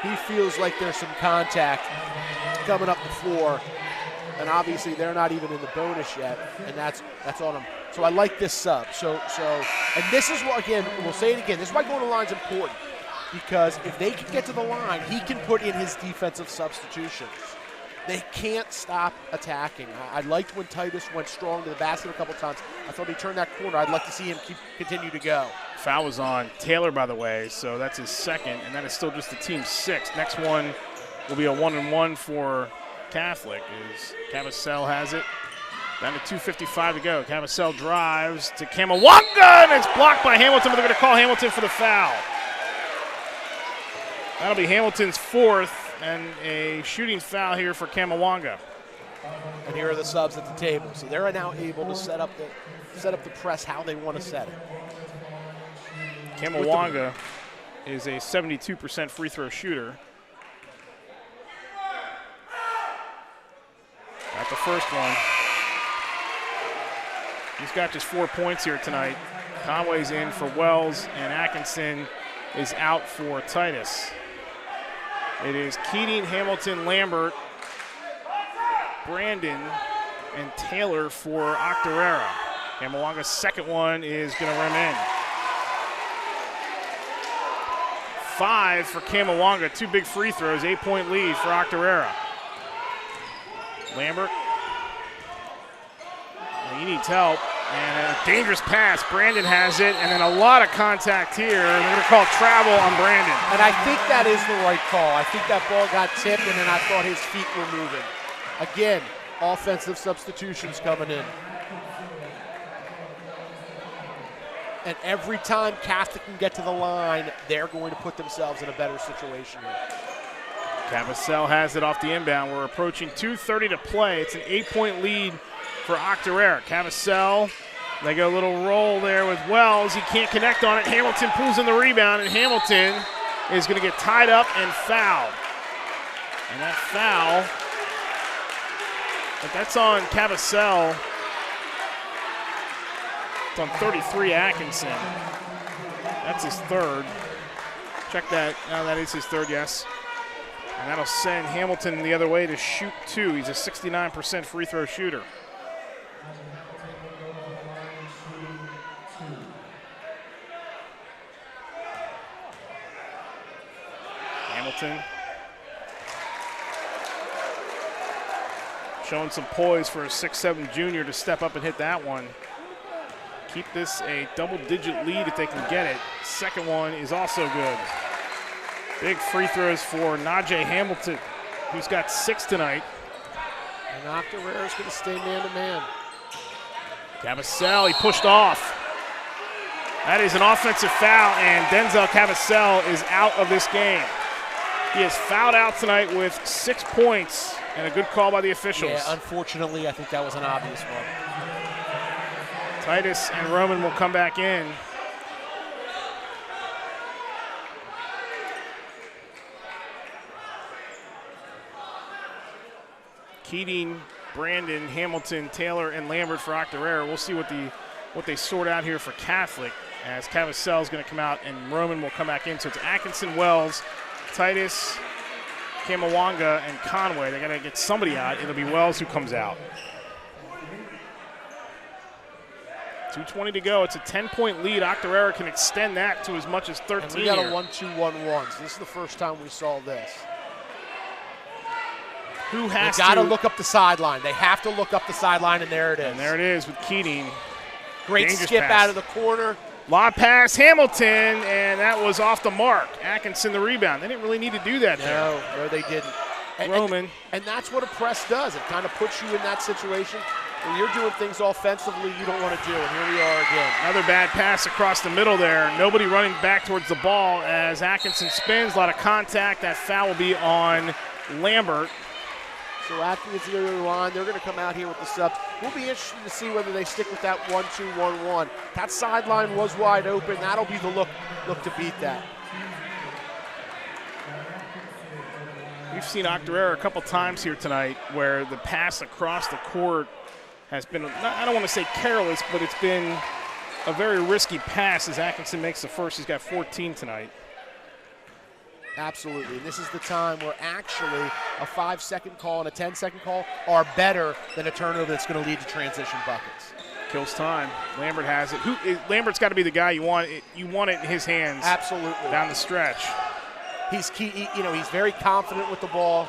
he feels like there's some contact coming up the floor, and obviously they're not even in the bonus yet, and that's on him. So I like this sub. So and this is what, again, we'll say it again, this is why going to the line is important, because if they can get to the line, he can put in his defensive substitutions. They can't stop attacking. I liked when Titus went strong to the basket a couple times. I thought he turned that corner. I'd like to see him continue to go. Foul was on Taylor, by the way, so that's his second, and that is still just the team's 6th. Next one will be a 1-and-1 for Catholic. As Cavassell has it. Down to 2:55 to go. Cavassell drives to Kamawanga, and it's blocked by Hamilton, but they're going to call Hamilton for the foul. That'll be Hamilton's 4th, and a shooting foul here for Kamawanga. And here are the subs at the table. So they're now able to set up the press how they want to set it. Kamawanga is a 72% free throw shooter. Got the first one. He's got just 4 points here tonight. Conway's in for Wells, and Atkinson is out for Titus. It is Keating, Hamilton, Lambert, Brandon, and Taylor for Octorara. Kamawanga's second one is going to rim in. 5 for Kamawanga, 2 big free throws, 8-point lead for Octorara. Lambert, he needs help, and a dangerous pass. Brandon has it, and then a lot of contact here. They're going to call travel on Brandon. And I think that is the right call. I think that ball got tipped, and then I thought his feet were moving. Again, offensive substitutions coming in. And every time Catholic can get to the line, they're going to put themselves in a better situation here. Cavassell has it off the inbound. We're approaching 2:30 to play. It's an 8-point lead for Octorara. Cavassell, they go a little roll there with Wells. He can't connect on it. Hamilton pulls in the rebound, and Hamilton is going to get tied up and fouled. And that foul, but that's on Cavassell. It's on 33, Atkinson. That's his third. Check that. Now that is his third, yes. And that'll send Hamilton the other way to shoot 2. He's a 69% free throw shooter. Hamilton showing some poise for a 6'7" junior to step up and hit that one. Keep this a double-digit lead if they can get it. Second one is also good. Big free throws for Najee Hamilton, who's got 6 tonight. And Octorara's going to stay man-to-man. Cavassell, he pushed off. That is an offensive foul, and Denzel Cavassell is out of this game. He is fouled out tonight with 6 points, and a good call by the officials. Yeah, unfortunately, I think that was an obvious one. Titus and Roman will come back in. Keating, Brandon, Hamilton, Taylor, and Lambert for Octorara. We'll see what they sort out here for Catholic, as Cavacell is going to come out and Roman will come back in. So it's Atkinson, Wells, Titus, Kamawanga, and Conway. They got to get somebody out. It'll be Wells who comes out. 2:20 to go. It's a 10-point lead. Octorara can extend that to as much as 13. And we got a 1-2-1-1. So this is the first time we saw this. Who has to? They got to look up the sideline. They have to look up the sideline, and there it is. And there it is with Keating. Great Dangerous skip pass. out of the corner. Long pass, Hamilton, and that was off the mark. Atkinson the rebound. They didn't really need to do that there. No, they didn't. Roman. And that's what a press does. It kind of puts you in that situation where you're doing things offensively you don't want to do, and here we are again. Another bad pass across the middle there. Nobody running back towards the ball as Atkinson spins. A lot of contact. That foul will be on Lambert. So Atkins is the line. They're going to come out here with the subs. We'll be interested to see whether they stick with that 1-2-1-1. That sideline was wide open. That'll be the look to beat that. We've seen Octorara a couple times here tonight where the pass across the court has been, I don't want to say careless, but it's been a very risky pass as Atkinson makes the first. He's got 14 tonight. Absolutely. This is the time where actually a 5-second call and a 10-second call are better than a turnover that's going to lead to transition buckets. Kills time. Lambert has it. Lambert's got to be the guy you want. You want it in his hands. Absolutely. Down the stretch. He's key. He's very confident with the ball.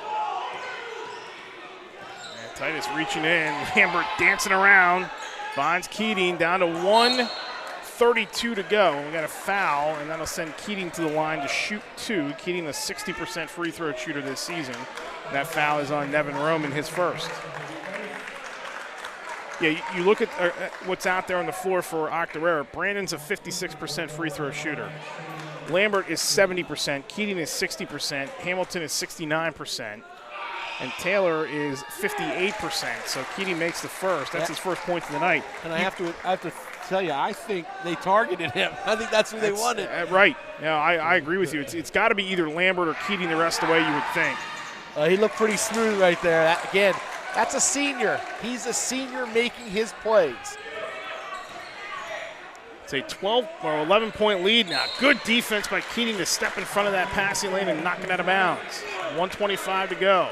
And Titus reaching in. Lambert dancing around. Finds Keating down to 1:32 to go. We got a foul, and that'll send Keating to the line to shoot 2. Keating, a 60% free throw shooter this season. That foul is on Nevin Roman, his first. Yeah, you look at what's out there on the floor for Octorara. Brandon's a 56% free throw shooter. Lambert is 70%. Keating is 60%. Hamilton is 69%. And Taylor is 58%. So Keating makes the first. That's his first point of the night. And I have to tell you, I think they targeted him. I think that's who they wanted. Right. Yeah, I agree with you. It's got to be either Lambert or Keating the rest of the way, you would think. He looked pretty smooth right there. Again, that's a senior. He's a senior making his plays. It's a 12 or 11-point lead now. Good defense by Keating to step in front of that passing lane and knock it out of bounds. 1:25 to go.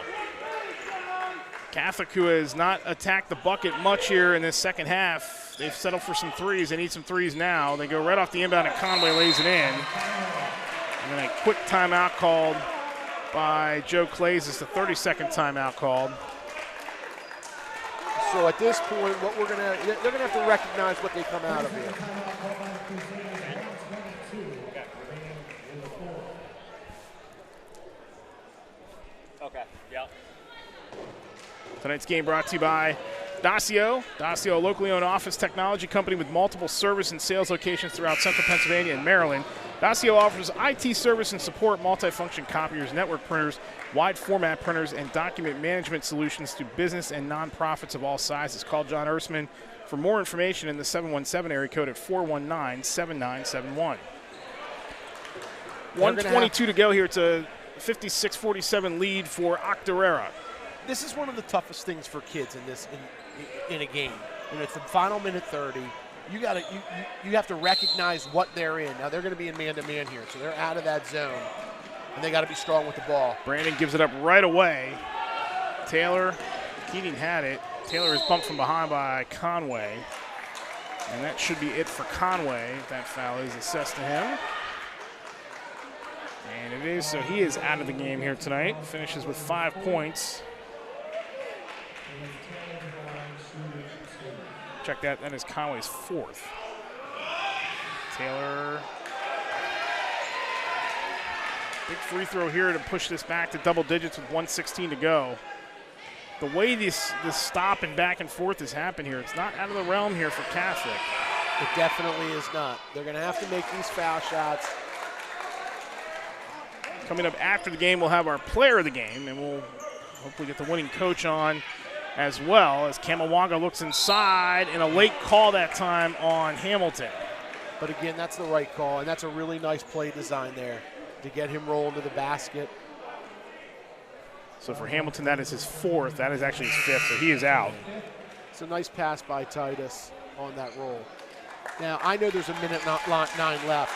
Catholic, who has not attacked the bucket much here in this second half, they've settled for some threes. They need some threes now. They go right off the inbound, and Conway lays it in. And then a quick timeout called by Joe Clays. It's the 30-second timeout called. So at this point, they're gonna have to recognize what they come out of here. Okay. Yep. Tonight's game brought to you by Dacio. Dacio, a locally owned office technology company with multiple service and sales locations throughout central Pennsylvania and Maryland. Dacio offers IT service and support, multifunction copiers, network printers, wide format printers, and document management solutions to business and nonprofits of all sizes. Call John Ersman for more information in the 717 area code at 419-7971. 1:22 to go here. It's a 56-47 lead for Octorara. This is one of the toughest things for kids in a game. And it's the final minute 30. You have to recognize what they're in. Now they're going to be in man-to-man here, so they're out of that zone, and they got to be strong with the ball. Brandon gives it up right away. Taylor, Keating had it. Taylor is bumped from behind by Conway, and that should be it for Conway. That foul is assessed to him. And it is, so he is out of the game here tonight. Finishes with 5 points. Check that, that is Conway's 4th. Taylor. Big free throw here to push this back to double digits with 1:16 to go. The way this stop and back and forth has happened here, it's not out of the realm here for Catholic. It definitely is not. They're going to have to make these foul shots. Coming up after the game, we'll have our player of the game, and we'll hopefully get the winning coach on as well, as Kamawanga looks inside, and a late call that time on Hamilton. But again, that's the right call, and that's a really nice play design there to get him rolling to the basket. So for Hamilton, that is his 4th. That is actually his 5th, so he is out. It's a nice pass by Titus on that roll. Now, I know there's a minute 9 left,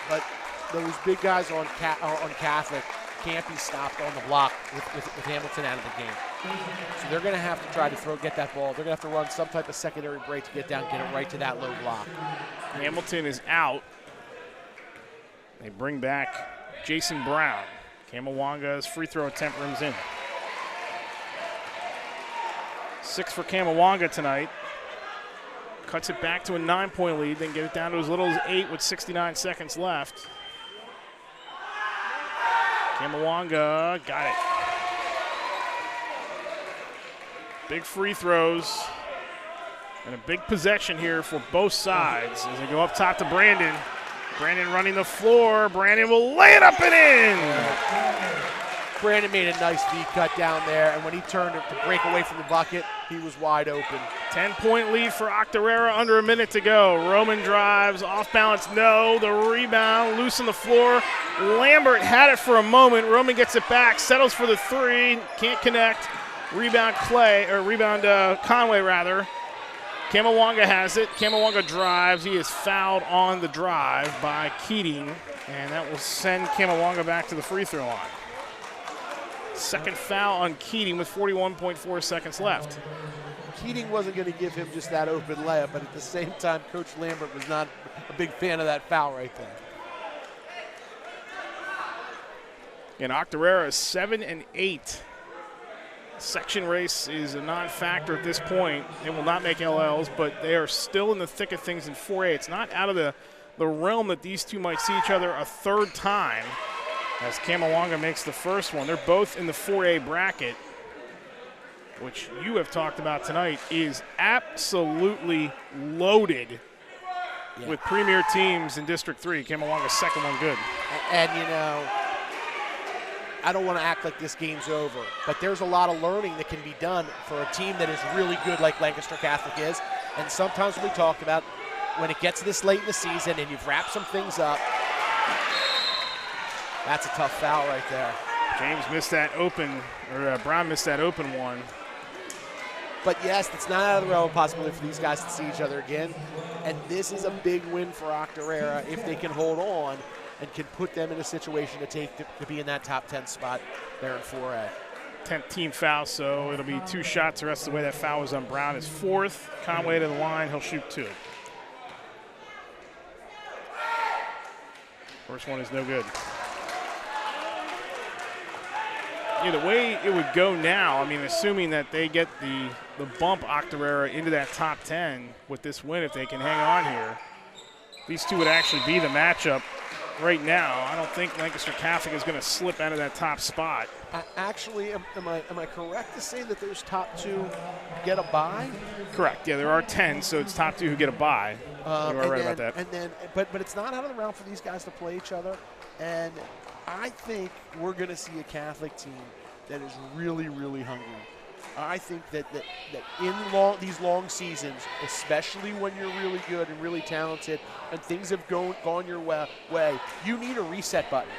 but those big guys on Catholic can't be stopped on the block with Hamilton out of the game. So they're going to have to try to get that ball. They're going to have to run some type of secondary break to get down, get it right to that low block. Hamilton is out. They bring back Jason Brown. Kamawanga's free throw attempt rims in. 6 for Kamawanga tonight. Cuts it back to a 9-point lead, then get it down to as little as 8 with 69 seconds left. Kamawanga got it. Big free throws and a big possession here for both sides as they go up top to Brandon. Brandon running the floor. Brandon will lay it up and in. Brandon made a nice V-cut down there, and when he turned to break away from the bucket, he was wide open. 10-point lead for Octorara, under a minute to go. Roman drives, off balance, no. The rebound, loose on the floor. Lambert had it for a moment. Roman gets it back, settles for the 3, can't connect. Rebound Conway rather. Kamawanga has it. Kamawanga drives. He is fouled on the drive by Keating, and that will send Kamawanga back to the free throw line. Second foul on Keating with 41.4 seconds left. Keating wasn't going to give him just that open layup, but at the same time, Coach Lambert was not a big fan of that foul right there. And Octorara is 7-8. Section race is a non-factor at this point. They will not make LLs, but they are still in the thick of things in 4A. It's not out of the realm that these two might see each other a third time, as Kamawanga makes the first one. They're both in the 4A bracket, which you have talked about tonight, is absolutely loaded with premier teams in District 3. Kamawanga's second one good. And you know, I don't want to act like this game's over, but there's a lot of learning that can be done for a team that is really good like Lancaster Catholic is. And sometimes we talked about when it gets this late in the season and you've wrapped some things up, that's a tough foul right there. James missed that open, or Brown missed that open one. But yes, it's not out of the realm of possibility for these guys to see each other again. And this is a big win for Octorara if they can hold on and can put them in a situation to be in that top 10 spot there in 4A. 10th team foul, so it'll be 2 shots the rest of the way. That foul was on Brown. His 4th. Conway to the line. He'll shoot 2. First one is no good. Yeah, the way it would go now, I mean, assuming that they get the bump Octorara into that top 10 with this win, if they can hang on here, these two would actually be the matchup right now. I don't think Lancaster Catholic is going to slip out of that top spot. Actually, am I correct to say that those top 2 get a bye? Correct. Yeah, there are 10, so it's top 2 who get a bye. You are right about that. And then, but it's not out of the realm for these guys to play each other. And I think we're going to see a Catholic team that is really, really hungry. I think that in these long seasons, especially when you're really good and really talented and things have gone your way, you need a reset button.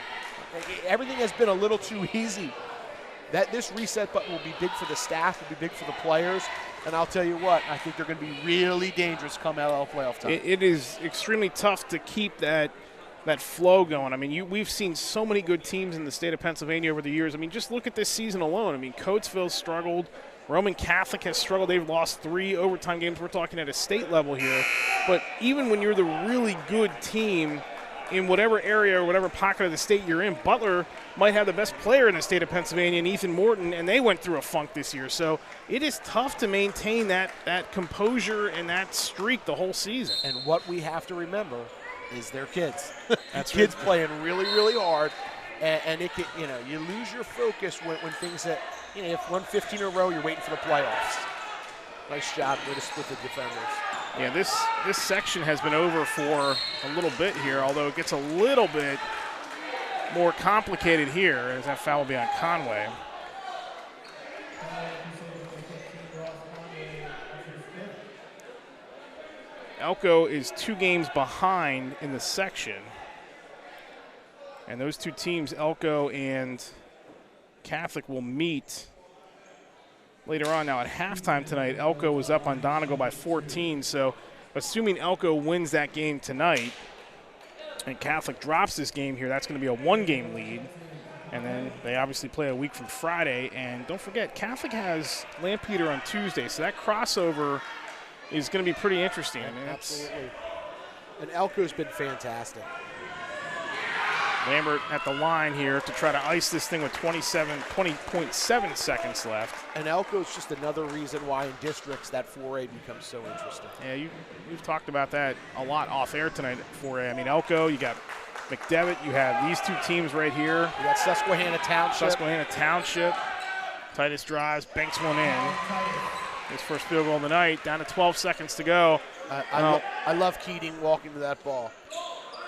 Everything has been a little too easy. This reset button will be big for the staff, will be big for the players, and I'll tell you what, I think they're going to be really dangerous come LL playoff time. It is extremely tough to keep that flow going. I mean, we've seen so many good teams in the state of Pennsylvania over the years. I mean, just look at this season alone. I mean, Coatesville struggled. Roman Catholic has struggled. They've lost 3 overtime games. We're talking at a state level here. But even when you're the really good team in whatever area or whatever pocket of the state you're in, Butler might have the best player in the state of Pennsylvania, and Ethan Morton, and they went through a funk this year. So it is tough to maintain that composure and that streak the whole season. And what we have to remember is their kids. That's kids playing really, really hard, and it can, you lose your focus when things that, if 115 in a row, you're waiting for the playoffs. Nice job with the defenders. Yeah, this section has been over for a little bit here, although it gets a little bit more complicated here, as that foul will be on Conway. Elko is 2 games behind in the section. And those two teams, Elko and Catholic, will meet later on. Now at halftime tonight, Elko was up on Donegal by 14, so assuming Elko wins that game tonight and Catholic drops this game here, that's going to be a 1-game lead. And then they obviously play a week from Friday. And don't forget, Catholic has Lampeter on Tuesday, so that crossover is going to be pretty interesting. I mean, absolutely. And Elko's been fantastic. Lambert at the line here to try to ice this thing with 20.7 seconds left. And Elko's just another reason why in districts that 4A becomes so interesting. Yeah, you've talked about that a lot off air tonight at 4A. I mean, Elko, you got McDevitt, you have these two teams right here. You got Susquehanna Township. Titus drives, banks one in. His first field goal of the night, down to 12 seconds to go. I love Keating walking to that ball.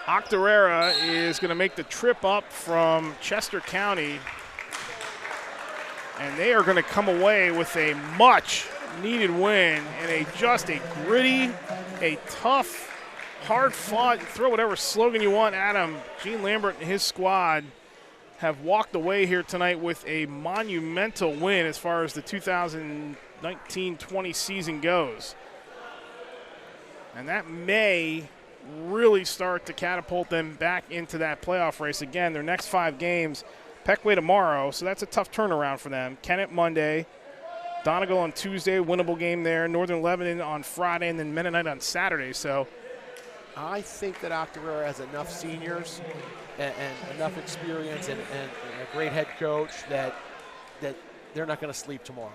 Octorara is going to make the trip up from Chester County, and they are going to come away with a much-needed win and just a gritty, a tough, hard-fought, throw whatever slogan you want at him. Gene Lambert and his squad have walked away here tonight with a monumental win as far as the 2019-20 season goes. And that may really start to catapult them back into that playoff race. Again, their next 5 games, Peckway tomorrow, so that's a tough turnaround for them. Kennett Monday, Donegal on Tuesday, winnable game there, Northern Lebanon on Friday, and then Mennonite on Saturday. So I think that Octorara has enough seniors and enough experience and a great head coach that they're not going to sleep tomorrow.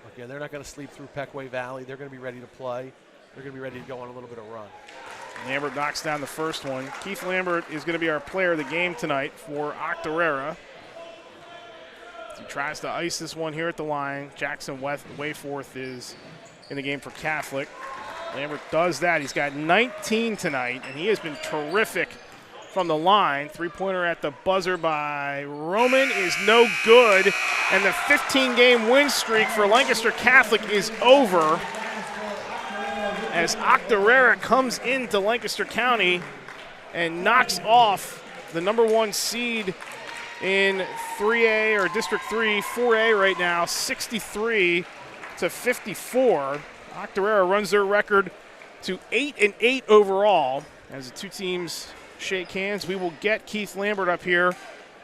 Okay, they're not going to sleep through Peckway Valley. They're going to be ready to play. They're going to be ready to go on a little bit of run. Lambert knocks down the first one. Keith Lambert is going to be our player of the game tonight for Octorara. He tries to ice this one here at the line. Jackson Wayforth is in the game for Catholic. Lambert does that. He's got 19 tonight, and he has been terrific from the line. 3-pointer at the buzzer by Roman is no good, and the 15-game win streak for Lancaster Catholic is over, as Octorara comes into Lancaster County and knocks off the #1 seed in 3A or District 3, 4A right now, 63-54. Octorara runs their record to 8-8 overall. As the two teams shake hands, we will get Keith Lambert up here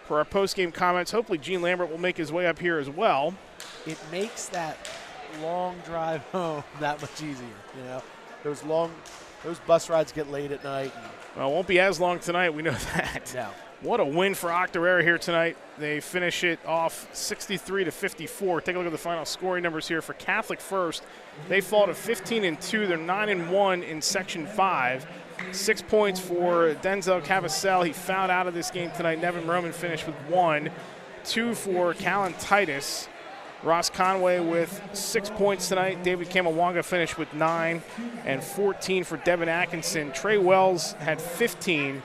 for our post-game comments. Hopefully Gene Lambert will make his way up here as well. It makes that long drive home that much easier, you know. Those bus rides get late at night. Well, it won't be as long tonight, we know that. No. What a win for Octorara here tonight. They finish it off 63-54. Take a look at the final scoring numbers here for Catholic first. They fall to 15-2. They're 9-1 in Section 5. 6 points for Denzel Cavasell. He fouled out of this game tonight. Nevin Roman finished with 1. 2 for Callan Titus. Ross Conway with 6 points tonight. David Kamawanga finished with 9 and 14 for Devin Atkinson. Trey Wells had 15,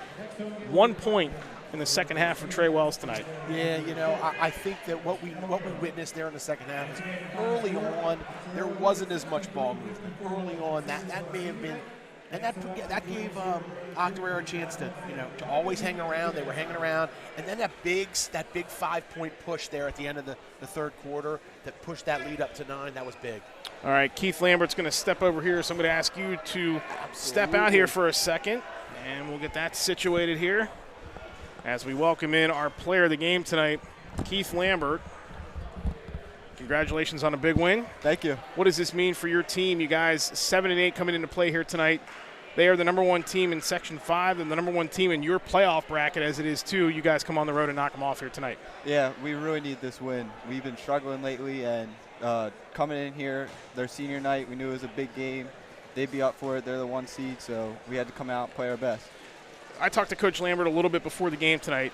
1 point in the second half for Trey Wells tonight. Yeah, you know, I think that what we witnessed there in the second half is early on there wasn't as much ball movement. Early on, that may have been, and that gave Octorara a chance to always hang around. They were hanging around, and then that big 5-point push there at the end of the third quarter that pushed that lead up to 9. That was big. All right, Keith Lambert's going to step over here, so I'm going to ask you to step out here for a second, and we'll get that situated here as we welcome in our player of the game tonight, Keith Lambert. Congratulations on a big win. Thank you. What does this mean for your team? You guys 7-8 coming into play here tonight. They are the #1 team in Section 5 and the #1 team in your playoff bracket as it is too. You guys come on the road and knock them off here tonight. Yeah, we really need this win. We've been struggling lately, and coming in here, their senior night, we knew it was a big game. They'd be up for it. They're the 1 seed, so we had to come out and play our best. I talked to Coach Lambert a little bit before the game tonight.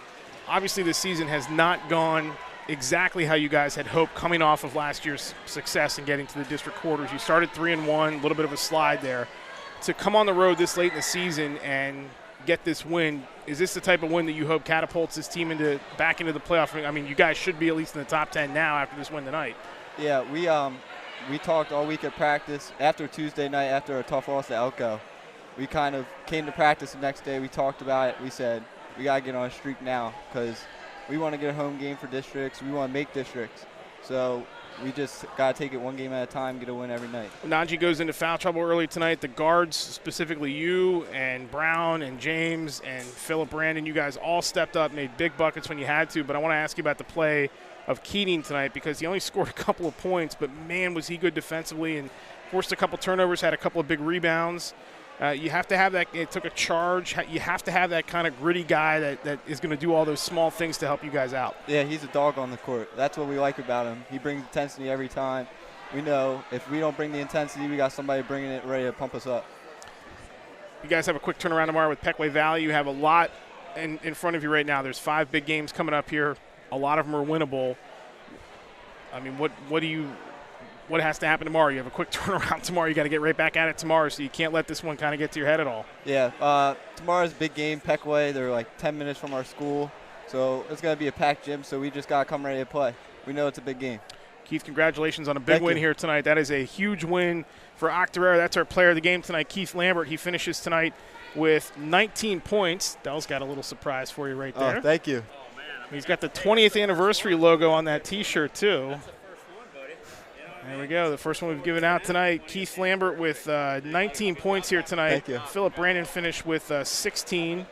Obviously, this season has not gone exactly how you guys had hoped coming off of last year's success in getting to the district quarters. You started 3-1, a little bit of a slide there. To come on the road this late in the season and get this win. Is this the type of win that you hope catapults this team back into the playoff? I mean, you guys should be at least in the top 10 now after this win tonight. Yeah, we talked all week at practice. After Tuesday night, after a tough loss to Elko, we kind of came to practice the next day. We talked about it. We said, we got to get on a streak now because we want to get a home game for districts. We want to make districts. So we just got to take it one game at a time, get a win every night. Najee goes into foul trouble early tonight. The guards, specifically you and Brown and James and Philip Brandon, you guys all stepped up, made big buckets when you had to. But I want to ask you about the play of Keating tonight because he only scored a couple of points, but, man, was he good defensively and forced a couple turnovers, had a couple of big rebounds. You have to have that. It took a charge. You have to have that kind of gritty guy that is going to do all those small things to help you guys out. Yeah, he's a dog on the court. That's what we like about him. He brings intensity every time. We know if we don't bring the intensity, we got somebody bringing it ready to pump us up. You guys have a quick turnaround tomorrow with Pequay Valley. You have a lot in front of you right now. There's 5 big games coming up here. A lot of them are winnable. I mean, what has to happen tomorrow? You have a quick turnaround tomorrow. You got to get right back at it tomorrow, so you can't let this one kind of get to your head at all. Yeah, tomorrow's a big game, Pequay. They're like 10 minutes from our school, so it's going to be a packed gym, so we just got to come ready to play. We know it's a big game. Keith, congratulations on a big win here tonight. That is a huge win for Octorara. That's our player of the game tonight, Keith Lambert. He finishes tonight with 19 points. Dell's got a little surprise for you right there. Oh, thank you. He's got the 20th anniversary logo on that T-shirt, too. There we go. The first one we've given out tonight. Keith Lambert with 19 points here tonight. Thank you. Philip Brandon finished with 16.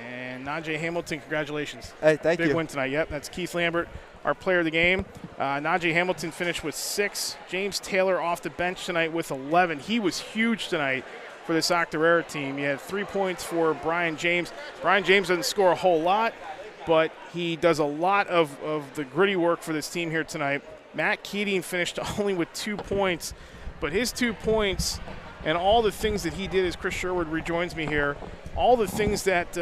And Najee Hamilton, congratulations. Hey, thank you. Big win tonight. Yep, that's Keith Lambert, our player of the game. Najee Hamilton finished with 6. James Taylor off the bench tonight with 11. He was huge tonight for this Octorara team. You had 3 points for Brian James. Brian James doesn't score a whole lot, but he does a lot of the gritty work for this team here tonight. Matt Keating finished only with 2 points, but his 2 points and all the things that he did, as Chris Sherwood rejoins me here, all the things that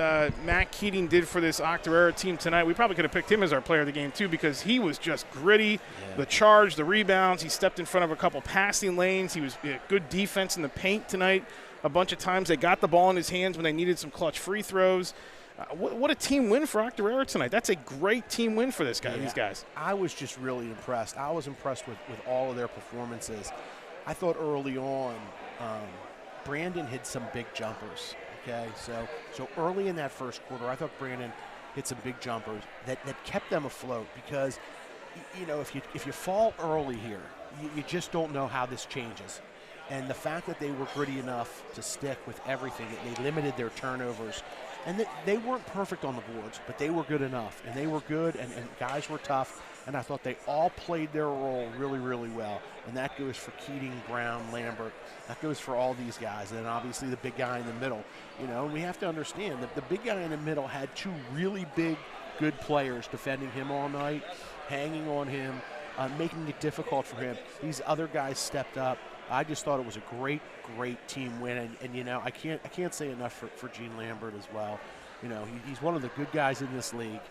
Matt Keating did for this Octorara team tonight, we probably could have picked him as our player of the game too because he was just gritty, the charge, the rebounds. He stepped in front of a couple passing lanes. He was good defense in the paint tonight. A bunch of times they got the ball in his hands when they needed some clutch free throws. What a team win for Octorara tonight. That's a great team win for these guys. I was just really impressed. I was impressed with all of their performances. I thought early on Brandon hit some big jumpers. Okay, so early in that first quarter, I thought Brandon hit some big jumpers that kept them afloat because, you know, if you fall early here, you just don't know how this changes. And the fact that they were gritty enough to stick with everything, that they limited their turnovers, and they weren't perfect on the boards, but they were good enough, and they were good, and guys were tough, and I thought they all played their role really, really well, and that goes for Keating, Brown, Lambert. That goes for all these guys, and then obviously the big guy in the middle. You know, we have to understand that the big guy in the middle had 2 really big, good players defending him all night, hanging on him, making it difficult for him. These other guys stepped up. I just thought it was a great, great team win, and you know, I can't say enough for Gene Lambert as well. You know, he's one of the good guys in this league.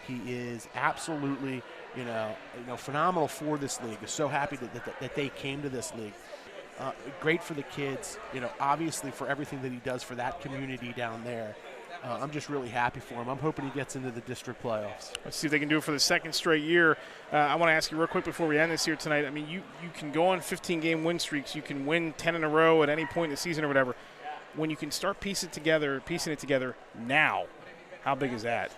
He is absolutely, you know, phenomenal for this league. I'm so happy that they came to this league. Great for the kids, you know, obviously for everything that he does for that community down there. I'm just really happy for him. I'm hoping he gets into the district playoffs. Let's see if they can do it for the second straight year. I want to ask you real quick before we end this here tonight. I mean, you can go on 15-game win streaks. You can win 10 in a row at any point in the season or whatever. When you can start piecing it together now, how big is that?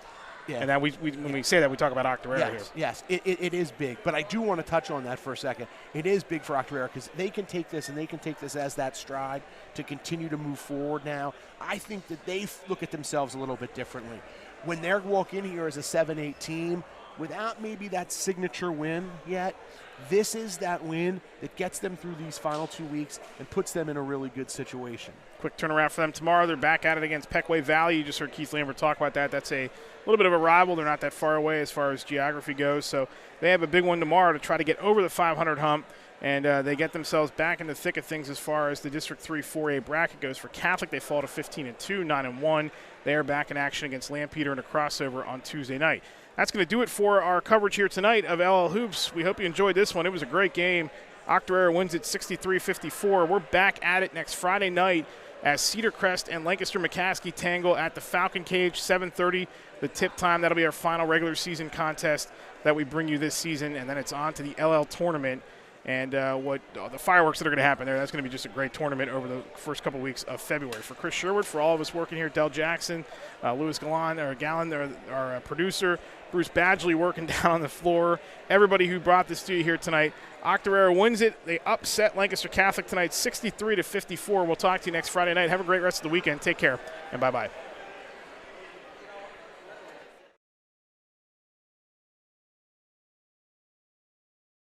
Yeah. And that when we say that, we talk about Octorara here. Yes, it is big. But I do want to touch on that for a second. It is big for Octorara because they can take this and they can take this as that stride to continue to move forward now. I think that they look at themselves a little bit differently. When they walk in here as a 7-8 team, without maybe that signature win yet, this is that win that gets them through these final 2 weeks and puts them in a really good situation. Quick turnaround for them tomorrow. They're back at it against Pequay Valley. You just heard Keith Lambert talk about that. That's a little bit of a rival. They're not that far away as far as geography goes. So they have a big one tomorrow to try to get over the 500 hump, and they get themselves back in the thick of things as far as the District 3 4A bracket goes. For Catholic, they fall to 15-2, 9-1. They are back in action against Lampeter in a crossover on Tuesday night. That's going to do it for our coverage here tonight of LL Hoops. We hope you enjoyed this one. It was a great game. Octorara wins it 63-54. We're back at it next Friday night as Cedar Crest and Lancaster McCaskey tangle at the Falcon Cage, 7:30, the tip time. That'll be our final regular season contest that we bring you this season, and then it's on to the LL tournament. And the fireworks that are going to happen there, that's going to be just a great tournament over the first couple weeks of February. For Chris Sherwood, for all of us working here, Del Jackson, Louis Gallan, our producer, Bruce Badgley working down on the floor, everybody who brought this to you here tonight. Octorara wins it. They upset Lancaster Catholic tonight, 63-54. We'll talk to you next Friday night. Have a great rest of the weekend. Take care, and bye-bye.